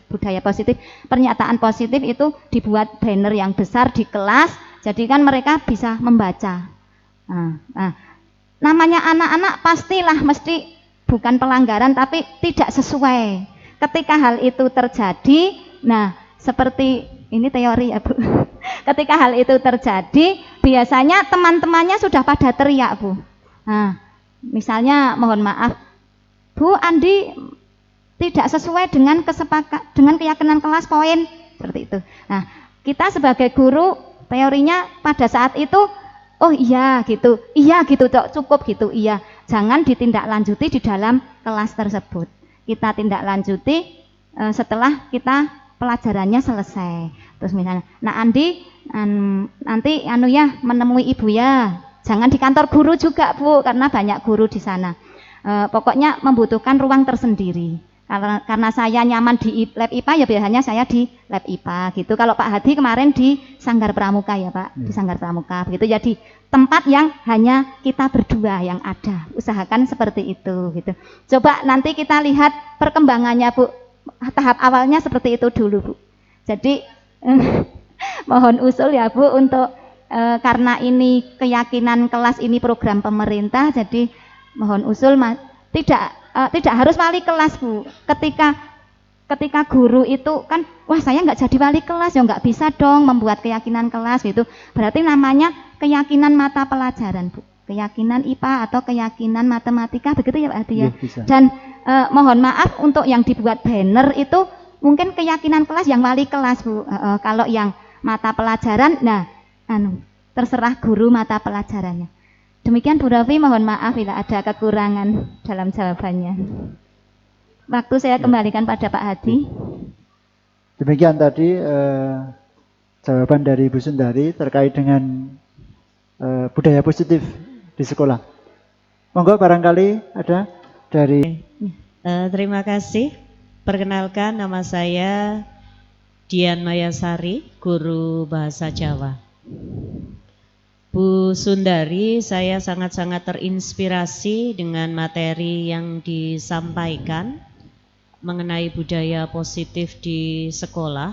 budaya positif, pernyataan positif itu dibuat banner yang besar di kelas, jadi kan mereka bisa membaca. Nah, namanya anak-anak pastilah mesti bukan pelanggaran tapi tidak sesuai. Ketika hal itu terjadi, nah seperti ini teori ya Bu. Ketika hal itu terjadi, biasanya teman-temannya sudah pada teriak Bu. Nah, misalnya mohon maaf, Bu Andi tidak sesuai dengan keyakinan kelas poin seperti itu. Nah, kita sebagai guru teorinya pada saat itu, oh iya gitu cukup gitu, iya. Jangan ditindaklanjuti di dalam kelas tersebut. Kita tindak lanjuti setelah kita pelajarannya selesai. Terus misalnya, nah Andi nanti menemui ibu ya. Jangan di kantor guru juga Bu, karena banyak guru di sana. Pokoknya membutuhkan ruang tersendiri. Karena saya nyaman di lab IPA ya biasanya saya di lab IPA gitu. Kalau Pak Hadi kemarin di Sanggar Pramuka ya Pak, di Sanggar Pramuka begitu. Jadi tempat yang hanya kita berdua yang ada. Usahakan seperti itu gitu. Coba nanti kita lihat perkembangannya Bu. Tahap awalnya seperti itu dulu Bu. Jadi mohon usul ya Bu untuk karena ini keyakinan kelas ini program pemerintah, jadi mohon usul tidak harus wali kelas Bu. Ketika guru itu kan, wah saya nggak jadi wali kelas ya, nggak bisa dong membuat keyakinan kelas gitu. Berarti namanya keyakinan mata pelajaran Bu, keyakinan IPA atau keyakinan matematika begitu ya Pak Hadi ya. Dan mohon maaf untuk yang dibuat banner itu mungkin keyakinan kelas yang wali kelas Bu. Kalau yang mata pelajaran, nah terserah guru mata pelajarannya. Demikian Bu Rofi, mohon maaf bila ada kekurangan dalam jawabannya. Waktu saya kembalikan pada Pak Hadi. Demikian tadi jawaban dari Bu Sundari terkait dengan budaya positif di sekolah. Monggo barangkali ada dari. Terima kasih. Perkenalkan, nama saya Dian Mayasari, guru bahasa Jawa. Bu Sundari, saya sangat-sangat terinspirasi dengan materi yang disampaikan mengenai budaya positif di sekolah.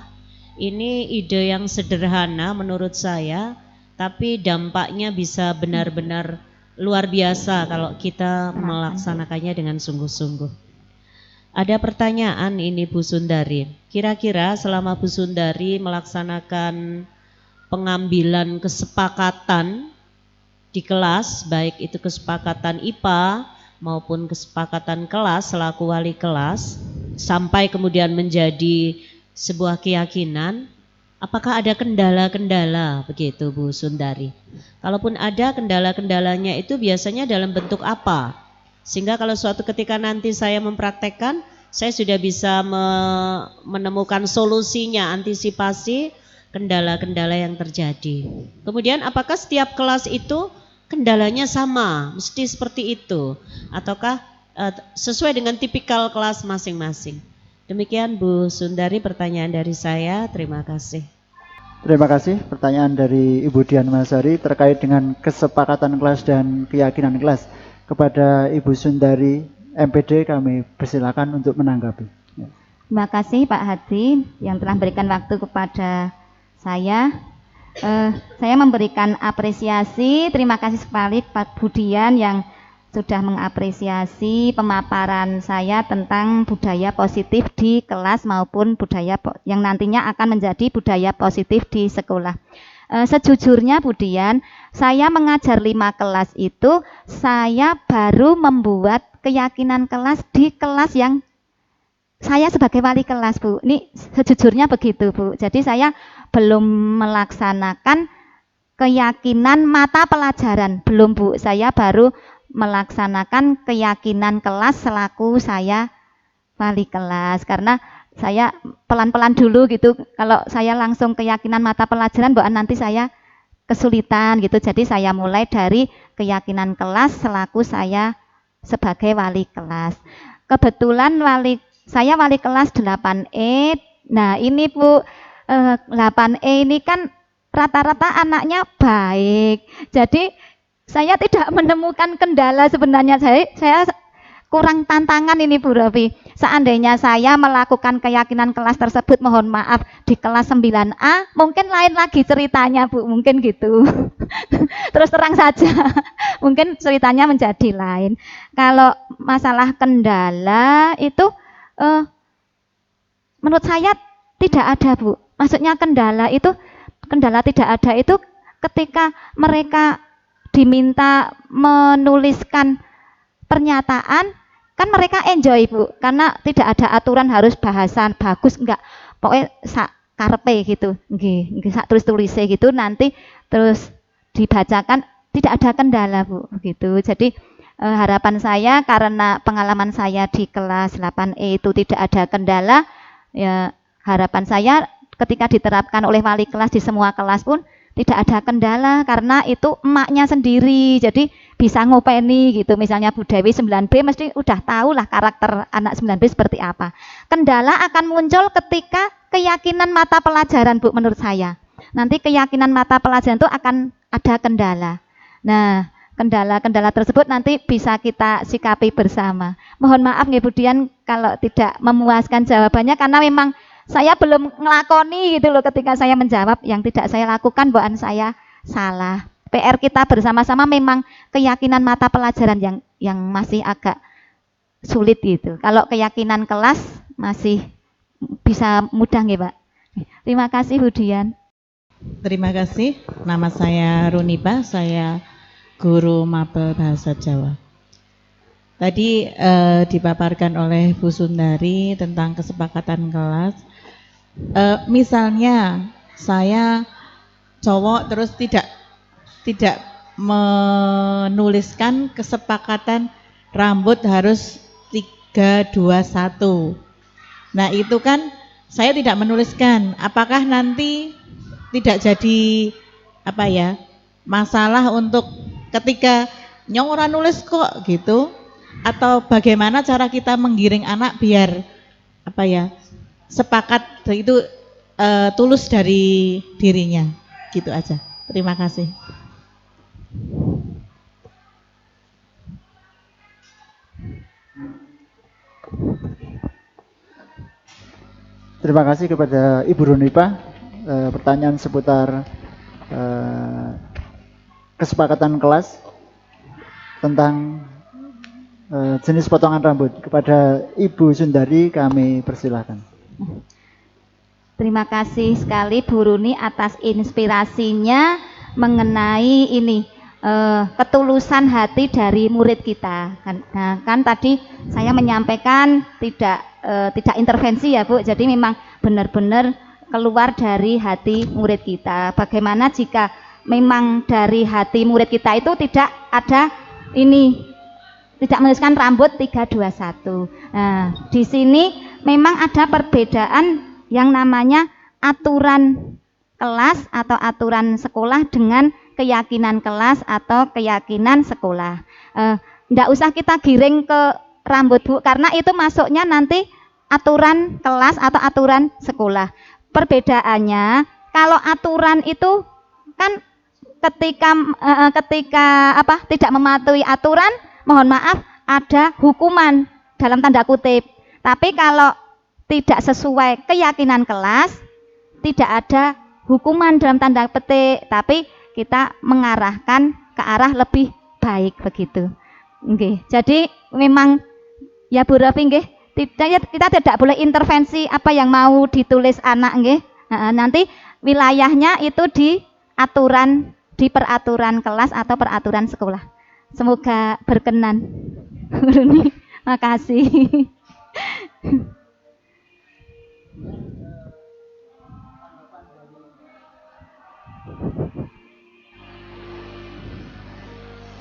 Ini ide yang sederhana menurut saya, tapi dampaknya bisa benar-benar luar biasa kalau kita melaksanakannya dengan sungguh-sungguh. Ada pertanyaan ini Bu Sundari. Kira-kira selama Bu Sundari melaksanakan pengambilan kesepakatan di kelas, baik itu kesepakatan IPA maupun kesepakatan kelas selaku wali kelas, sampai kemudian menjadi sebuah keyakinan, apakah ada kendala-kendala begitu Bu Sundari? Kalaupun ada, kendala-kendalanya itu biasanya dalam bentuk apa? Sehingga kalau suatu ketika nanti saya mempraktekkan, saya sudah bisa menemukan solusinya, antisipasi kendala-kendala yang terjadi. Kemudian apakah setiap kelas itu kendalanya sama, mesti seperti itu? Ataukah sesuai dengan tipikal kelas masing-masing? Demikian Bu Sundari pertanyaan dari saya, terima kasih. Terima kasih pertanyaan dari Ibu Dian Masari terkait dengan kesepakatan kelas dan keyakinan kelas. Kepada Ibu Sundari MPD kami persilakan untuk menanggapi. Terima kasih Pak Hadi yang telah memberikan waktu kepada saya. Saya memberikan apresiasi, terima kasih sekali Pak Budian yang sudah mengapresiasi pemaparan saya tentang budaya positif di kelas maupun budaya yang nantinya akan menjadi budaya positif di sekolah. Sejujurnya Budian, saya mengajar 5 kelas itu, saya baru membuat keyakinan kelas di kelas yang saya sebagai wali kelas, Bu. Ini sejujurnya begitu, Bu. Jadi saya belum melaksanakan keyakinan mata pelajaran, belum, Bu. Saya baru melaksanakan keyakinan kelas selaku saya wali kelas, karena saya pelan-pelan dulu gitu. Kalau saya langsung keyakinan mata pelajaran, bahkan nanti saya kesulitan gitu. Jadi saya mulai dari keyakinan kelas selaku saya sebagai wali kelas. Kebetulan saya wali kelas 8E. Nah ini Bu, 8E ini kan rata-rata anaknya baik. Jadi saya tidak menemukan kendala sebenarnya. Saya kurang tantangan ini Bu Rofi. Seandainya saya melakukan keyakinan kelas tersebut, mohon maaf, di kelas 9A, mungkin lain lagi ceritanya Bu, mungkin gitu. Terus terang saja, mungkin ceritanya menjadi lain. Kalau masalah kendala itu, menurut saya tidak ada Bu. Maksudnya kendala tidak ada itu ketika mereka diminta menuliskan pernyataan, kan mereka enjoy Bu, karena tidak ada aturan harus bahasan bagus, enggak, pokoknya sak karepe gitu, nggih sak tulis-tulise gitu, nanti terus dibacakan, tidak ada kendala Bu, gitu. Jadi harapan saya, karena pengalaman saya di kelas 8E itu tidak ada kendala, ya harapan saya ketika diterapkan oleh wali kelas di semua kelas pun tidak ada kendala, karena itu emaknya sendiri, jadi bisa ngopeni gitu. Misalnya Bu Dewi 9B mesti udah tahu lah karakter anak 9B seperti apa. Kendala akan muncul ketika keyakinan mata pelajaran Bu, menurut saya. Nanti keyakinan mata pelajaran itu akan ada kendala. Nah, kendala-kendala tersebut nanti bisa kita sikapi bersama. Mohon maaf nggih Budian kalau tidak memuaskan jawabannya, karena memang saya belum ngelakoni gitu loh ketika saya menjawab, yang tidak saya lakukan bukan saya salah. PR kita bersama-sama memang keyakinan mata pelajaran yang masih agak sulit gitu. Kalau keyakinan kelas masih bisa mudah nggih, Pak. Terima kasih Budian. Terima kasih. Nama saya Runipa, saya guru mapel bahasa Jawa. Tadi dipaparkan oleh Bu Sundari tentang kesepakatan kelas. Misalnya saya cowok terus tidak menuliskan kesepakatan rambut harus 3-2-1. Nah itu kan saya tidak menuliskan. Apakah nanti tidak jadi masalah untuk ketika nyong ora nulis kok gitu? Atau bagaimana cara kita menggiring anak biar sepakat itu tulus dari dirinya, gitu aja. Terima kasih. Terima kasih kepada Ibu Runipa pertanyaan seputar kesepakatan kelas tentang jenis potongan rambut. Kepada Ibu Sundari kami persilahkan. Terima kasih sekali Bu Runi atas inspirasinya mengenai ini ketulusan hati dari murid kita. Kan tadi saya menyampaikan tidak intervensi ya Bu. Jadi memang benar-benar keluar dari hati murid kita. Bagaimana jika memang dari hati murid kita itu tidak ada ini, tidak menuliskan rambut 321. Nah, di sini memang ada perbedaan yang namanya aturan kelas atau aturan sekolah dengan keyakinan kelas atau keyakinan sekolah. Nggak usah kita giring ke rambut Bu, karena itu masuknya nanti aturan kelas atau aturan sekolah. Perbedaannya, kalau aturan itu kan ketika tidak mematuhi aturan, mohon maaf, ada hukuman dalam tanda kutip. Tapi kalau tidak sesuai keyakinan kelas, tidak ada hukuman dalam tanda petik, tapi kita mengarahkan ke arah lebih baik begitu. Nggih. Jadi memang ya Bu Rofi nggih, kita tidak boleh intervensi apa yang mau ditulis anak nggih. Nanti wilayahnya itu di peraturan kelas atau peraturan sekolah. Semoga berkenan. Makasih.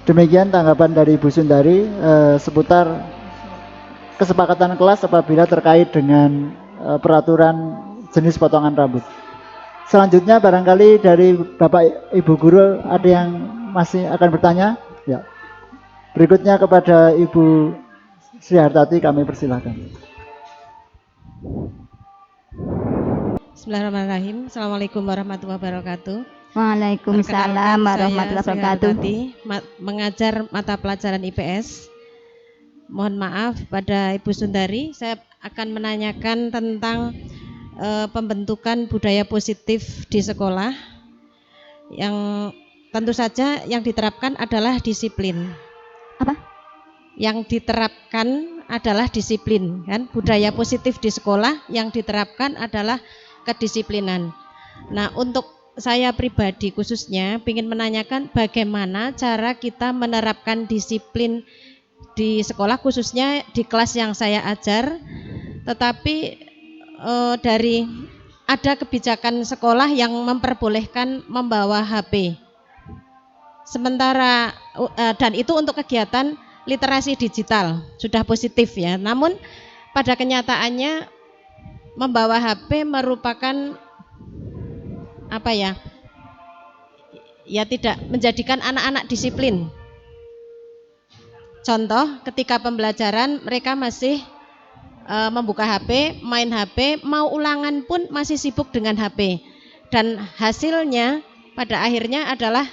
Demikian tanggapan dari Ibu Sundari seputar kesepakatan kelas apabila terkait dengan peraturan jenis potongan rambut. Selanjutnya barangkali dari Bapak Ibu Guru ada yang masih akan bertanya? Ya. Berikutnya kepada Ibu Sri Hartati kami persilahkan. Bismillahirrahmanirrahim. Assalamualaikum warahmatullahi wabarakatuh. Waalaikumsalam warahmatullahi wabarakatuh. Mengajar mata pelajaran IPS. Mohon maaf pada Ibu Sundari, saya akan menanyakan tentang pembentukan budaya positif di sekolah. Yang tentu saja yang diterapkan adalah disiplin. Apa? Yang diterapkan adalah disiplin, kan? Budaya positif di sekolah yang diterapkan adalah kedisiplinan. Nah, untuk saya pribadi khususnya ingin menanyakan bagaimana cara kita menerapkan disiplin di sekolah, khususnya di kelas yang saya ajar. Tetapi dari ada kebijakan sekolah yang memperbolehkan membawa HP. Sementara dan itu untuk kegiatan literasi digital sudah positif ya. Namun pada kenyataannya membawa HP merupakan apa ya? Ya tidak menjadikan anak-anak disiplin. Contoh, ketika pembelajaran mereka masih membuka HP, main HP, mau ulangan pun masih sibuk dengan HP. Dan hasilnya pada akhirnya adalah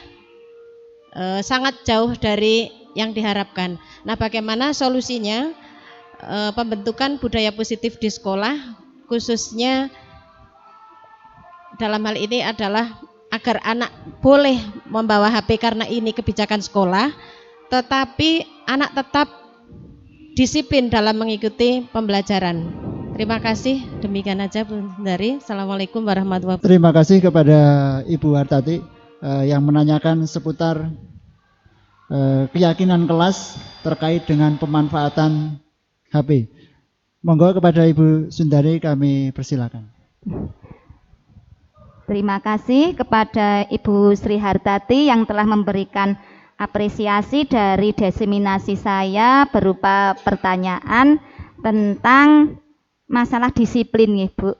sangat jauh dari yang diharapkan. Nah, bagaimana solusinya? Pembentukan budaya positif di sekolah, khususnya dalam hal ini adalah agar anak boleh membawa HP karena ini kebijakan sekolah, tetapi anak tetap disiplin dalam mengikuti pembelajaran. Terima kasih, demikian aja Bu Sundari. Assalamualaikum warahmatullahi wabarakatuh. Terima kasih kepada Ibu Hartati yang menanyakan seputar keyakinan kelas terkait dengan pemanfaatan HP. Monggo kepada Ibu Sundari kami persilakan. Terima kasih kepada Ibu Sri Hartati yang telah memberikan apresiasi dari diseminasi saya berupa pertanyaan tentang masalah disiplin, Bu.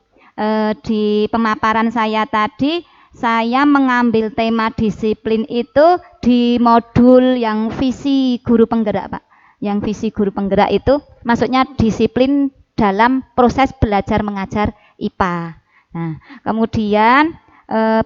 Di pemaparan saya tadi, saya mengambil tema disiplin itu di modul yang visi guru penggerak, Pak. Yang visi guru penggerak itu maksudnya disiplin dalam proses belajar mengajar IPA. Nah, kemudian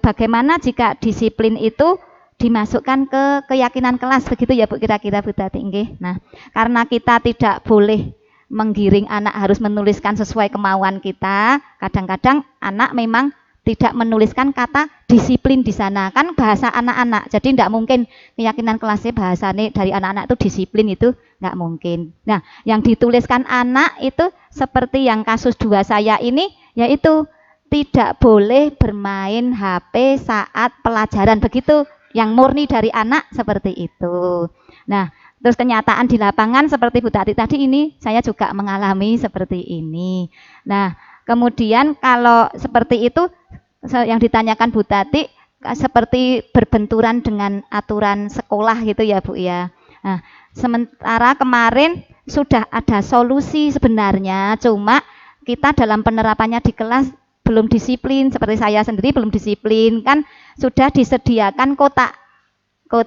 bagaimana jika disiplin itu dimasukkan ke keyakinan kelas, begitu ya Bu, kira-kira Bu Tati nggih. Nah, karena kita tidak boleh menggiring anak harus menuliskan sesuai kemauan kita, kadang-kadang anak memang tidak menuliskan kata disiplin di sana, kan bahasa anak-anak, jadi tidak mungkin keyakinan kelasnya bahasanya dari anak-anak itu disiplin, itu nggak mungkin. Nah, yang dituliskan anak itu seperti yang kasus 2 saya ini, yaitu tidak boleh bermain HP saat pelajaran, begitu yang murni dari anak seperti itu. Nah, terus kenyataan di lapangan seperti Bu Tati tadi ini, saya juga mengalami seperti ini. Nah, kemudian kalau seperti itu yang ditanyakan Bu Tati seperti berbenturan dengan aturan sekolah gitu ya Bu ya. Nah, sementara kemarin sudah ada solusi sebenarnya, cuma kita dalam penerapannya di kelas belum disiplin, seperti saya sendiri belum disiplin, kan sudah disediakan kotak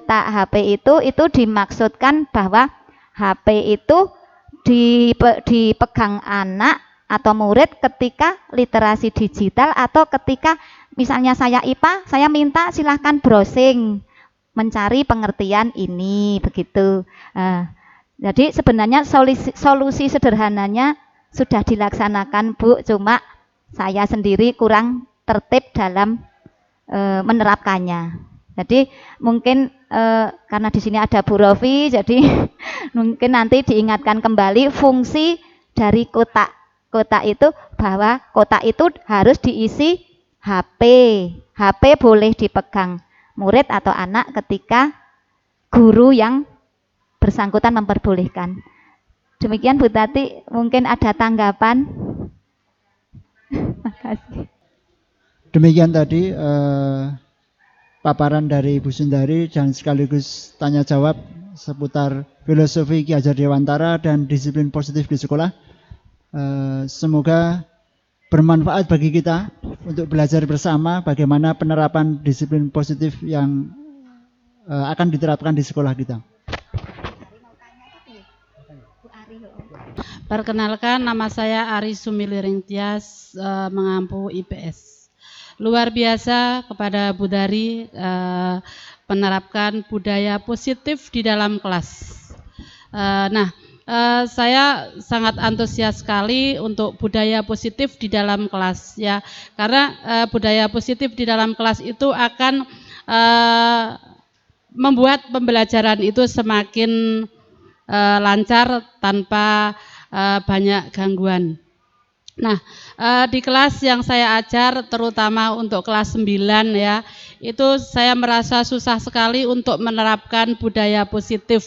HP itu dimaksudkan bahwa HP itu dipegang anak atau murid ketika literasi digital, atau ketika misalnya saya IPA, saya minta silahkan browsing mencari pengertian ini, begitu. Jadi sebenarnya solusi sederhananya sudah dilaksanakan Bu, cuma saya sendiri kurang tertib dalam menerapkannya. Jadi mungkin karena di sini ada Bu Rofi, jadi mungkin nanti diingatkan kembali fungsi dari kotak itu, bahwa kotak itu harus diisi HP. HP boleh dipegang murid atau anak ketika guru yang bersangkutan memperbolehkan. Demikian Bu Tati, mungkin ada tanggapan. Makasih. Demikian tadi paparan dari Ibu Sundari dan sekaligus tanya jawab seputar filosofi Ki Hajar Dewantara dan disiplin positif di sekolah. Semoga bermanfaat bagi kita untuk belajar bersama bagaimana penerapan disiplin positif yang akan diterapkan di sekolah kita. Perkenalkan, nama saya Ari Sumiliring Tias, mengampu IPS. Luar biasa kepada Bu Dari menerapkan budaya positif di dalam kelas. Saya sangat antusias sekali untuk budaya positif di dalam kelas ya, karena budaya positif di dalam kelas itu akan membuat pembelajaran itu semakin lancar tanpa banyak gangguan. Nah, di kelas yang saya ajar, terutama untuk kelas 9 ya, itu saya merasa susah sekali untuk menerapkan budaya positif.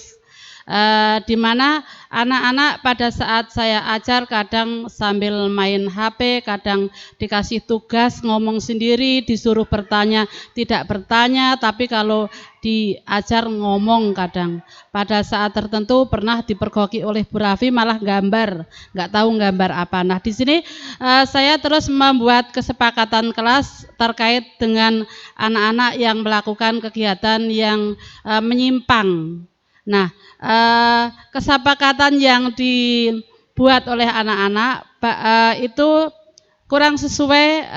Di mana anak-anak pada saat saya ajar kadang sambil main HP, kadang dikasih tugas ngomong sendiri, disuruh bertanya tidak bertanya, tapi kalau diajar ngomong kadang. Pada saat tertentu pernah dipergoki oleh Bu Rafi malah gambar, nggak tahu gambar apa. Nah, di sini saya terus membuat kesepakatan kelas terkait dengan anak-anak yang melakukan kegiatan yang menyimpang. Nah, kesepakatan yang dibuat oleh anak-anak itu kurang sesuai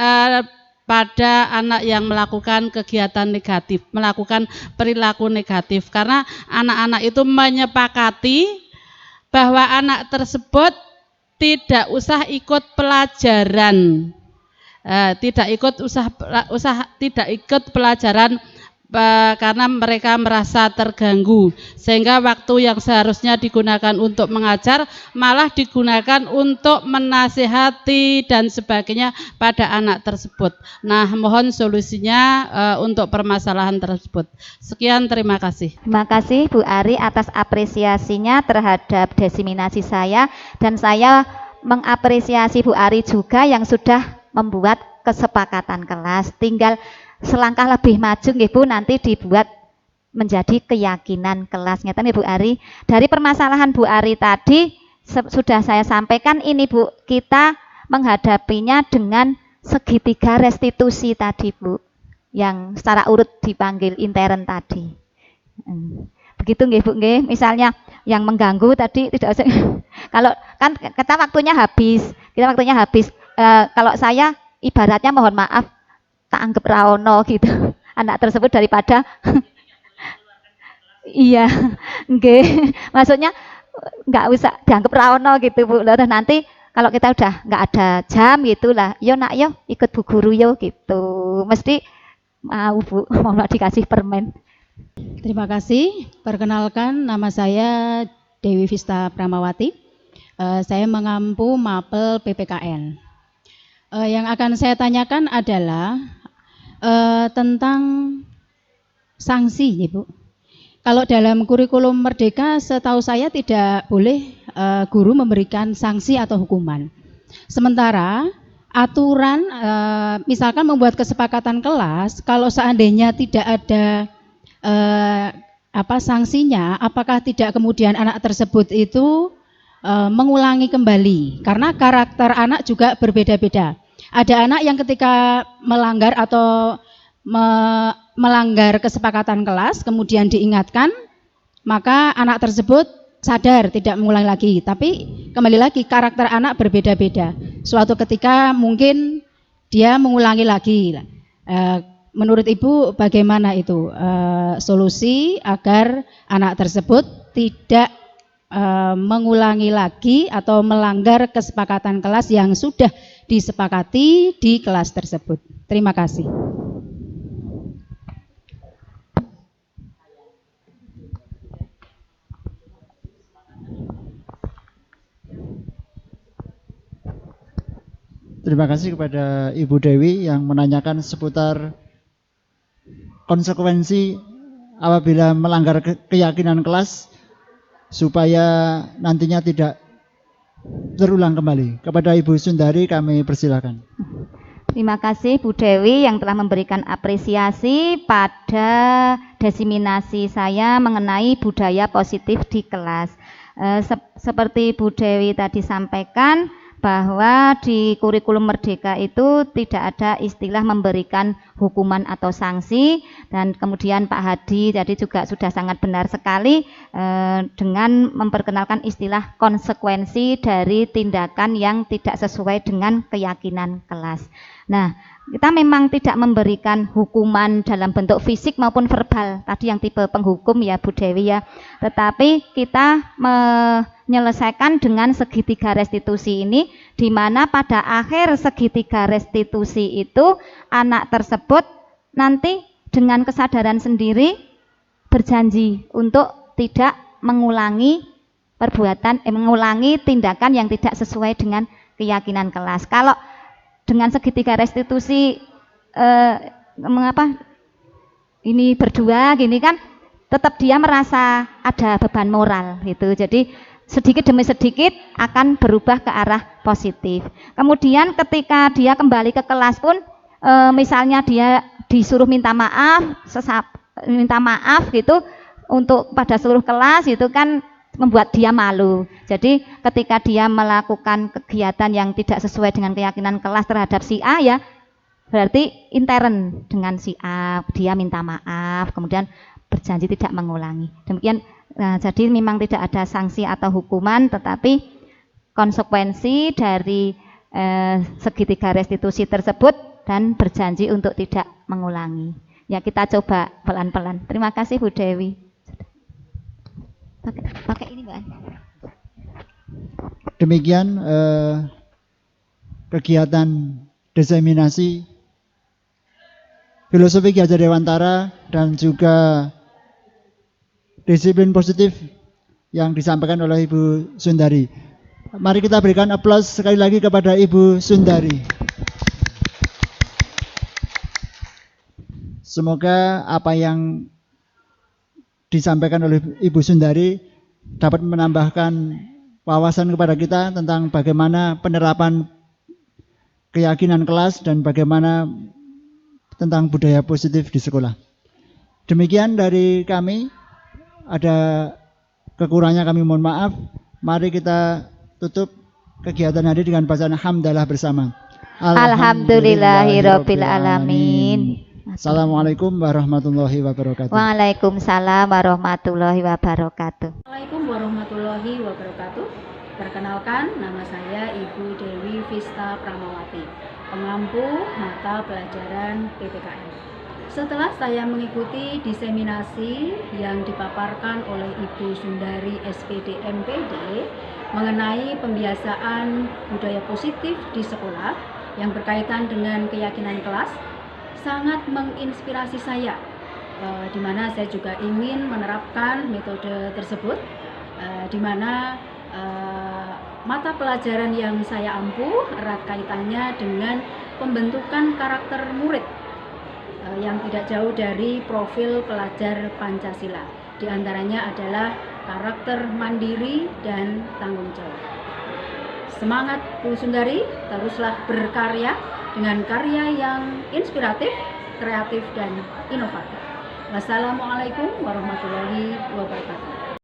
pada anak yang melakukan kegiatan negatif, melakukan perilaku negatif, karena anak-anak itu menyepakati bahwa anak tersebut tidak usah ikut pelajaran, tidak ikut pelajaran karena mereka merasa terganggu, sehingga waktu yang seharusnya digunakan untuk mengajar malah digunakan untuk menasihati dan sebagainya pada anak tersebut. Nah, mohon solusinya untuk permasalahan tersebut. Sekian, terima kasih. Terima kasih Bu Ari atas apresiasinya terhadap diseminasi saya, dan saya mengapresiasi Bu Ari juga yang sudah membuat kesepakatan kelas. Tinggal selangkah lebih maju nggih Bu, nanti dibuat menjadi keyakinan kelas. Ngeten Bu Ari. Dari permasalahan Bu Ari tadi sudah saya sampaikan ini Bu, kita menghadapinya dengan segitiga restitusi tadi Bu, yang secara urut dipanggil intern tadi. Begitu nggih Bu nggih. Misalnya yang mengganggu tadi tidak usah kalau kan kita waktunya habis. Kalau saya ibaratnya mohon maaf tak anggap raono gitu anak tersebut daripada iya nggih, maksudnya nggak usah dianggap raono gitu Bu. Lalu nanti kalau kita udah nggak ada jam gitu lah, yo nak yo ikut Bu Guru yo gitu, mesti mau Bu, mau dikasih permen. Terima kasih. Perkenalkan, nama saya Dewi Vista Pramawati. Saya mengampu mapel PPKN. Yang akan saya tanyakan adalah tentang sanksi, Ibu. Kalau dalam kurikulum Merdeka, setahu saya tidak boleh guru memberikan sanksi atau hukuman. Sementara aturan, misalkan membuat kesepakatan kelas, kalau seandainya tidak ada sanksinya, apakah tidak kemudian anak tersebut itu mengulangi kembali? Karena karakter anak juga berbeda-beda. Ada anak yang ketika melanggar atau melanggar kesepakatan kelas, kemudian diingatkan, maka anak tersebut sadar tidak mengulangi lagi. Tapi kembali lagi, karakter anak berbeda-beda. Suatu ketika mungkin dia mengulangi lagi. Menurut Ibu bagaimana itu solusi agar anak tersebut tidak mengulangi lagi atau melanggar kesepakatan kelas yang sudah disepakati di kelas tersebut? Terima kasih. Terima kasih kepada Ibu Dewi yang menanyakan seputar konsekuensi apabila melanggar keyakinan kelas supaya nantinya tidak terulang kembali. Kepada Ibu Sundari kami persilakan. Terima kasih Bu Dewi yang telah memberikan apresiasi pada diseminasi saya mengenai budaya positif di kelas. Seperti Bu Dewi tadi sampaikan, bahwa di kurikulum Merdeka itu tidak ada istilah memberikan hukuman atau sanksi, dan kemudian Pak Hadi tadi juga sudah sangat benar sekali dengan memperkenalkan istilah konsekuensi dari tindakan yang tidak sesuai dengan keyakinan kelas. Nah, kita memang tidak memberikan hukuman dalam bentuk fisik maupun verbal, tadi yang tipe penghukum ya Bu Dewi ya, tetapi kita menyelesaikan dengan segitiga restitusi ini, di mana pada akhir segitiga restitusi itu anak tersebut nanti dengan kesadaran sendiri berjanji untuk tidak mengulangi mengulangi tindakan yang tidak sesuai dengan keyakinan kelas. Kalau dengan segitiga restitusi ini berdua gini kan, tetap dia merasa ada beban moral gitu. Jadi sedikit demi sedikit akan berubah ke arah positif. Kemudian ketika dia kembali ke kelas pun misalnya dia disuruh minta maaf gitu untuk pada seluruh kelas, itu kan membuat dia malu. Jadi ketika dia melakukan kegiatan yang tidak sesuai dengan keyakinan kelas terhadap si A, ya berarti intern dengan si A, dia minta maaf, kemudian berjanji tidak mengulangi. Demikian. Nah, jadi memang tidak ada sanksi atau hukuman, tetapi konsekuensi dari segitiga restitusi tersebut dan berjanji untuk tidak mengulangi. Ya, kita coba pelan-pelan. Terima kasih Bu Dewi. Pakai ini Mbak. Demikian kegiatan diseminasi filosofi Ki Hajar Dewantara dan juga disiplin positif yang disampaikan oleh Ibu Sundari. Mari kita berikan aplaus sekali lagi kepada Ibu Sundari. Semoga apa yang disampaikan oleh Ibu Sundari dapat menambahkan wawasan kepada kita tentang bagaimana penerapan keyakinan kelas dan bagaimana tentang budaya positif di sekolah. Demikian dari kami. Ada kekurangannya kami mohon maaf. Mari kita tutup kegiatan hari dengan bacaan hamdalah bersama. Alhamdulillahirabbil alamin. Assalamualaikum warahmatullahi wabarakatuh. Waalaikumsalam warahmatullahi wabarakatuh. Assalamualaikum warahmatullahi wabarakatuh. Perkenalkan, nama saya Ibu Dewi Vista Pramawati, pengampu mata pelajaran PPKN. Setelah saya mengikuti diseminasi yang dipaparkan oleh Ibu Sundari SPD MPD mengenai pembiasaan budaya positif di sekolah yang berkaitan dengan keyakinan kelas, sangat menginspirasi saya, di mana saya juga ingin menerapkan metode tersebut, di mana mata pelajaran yang saya ampuh erat kaitannya dengan pembentukan karakter murid yang tidak jauh dari profil pelajar Pancasila. Di antaranya adalah karakter mandiri dan tanggung jawab. Semangat Bu Sundari, teruslah berkarya dengan karya yang inspiratif, kreatif, dan inovatif. Wassalamualaikum warahmatullahi wabarakatuh.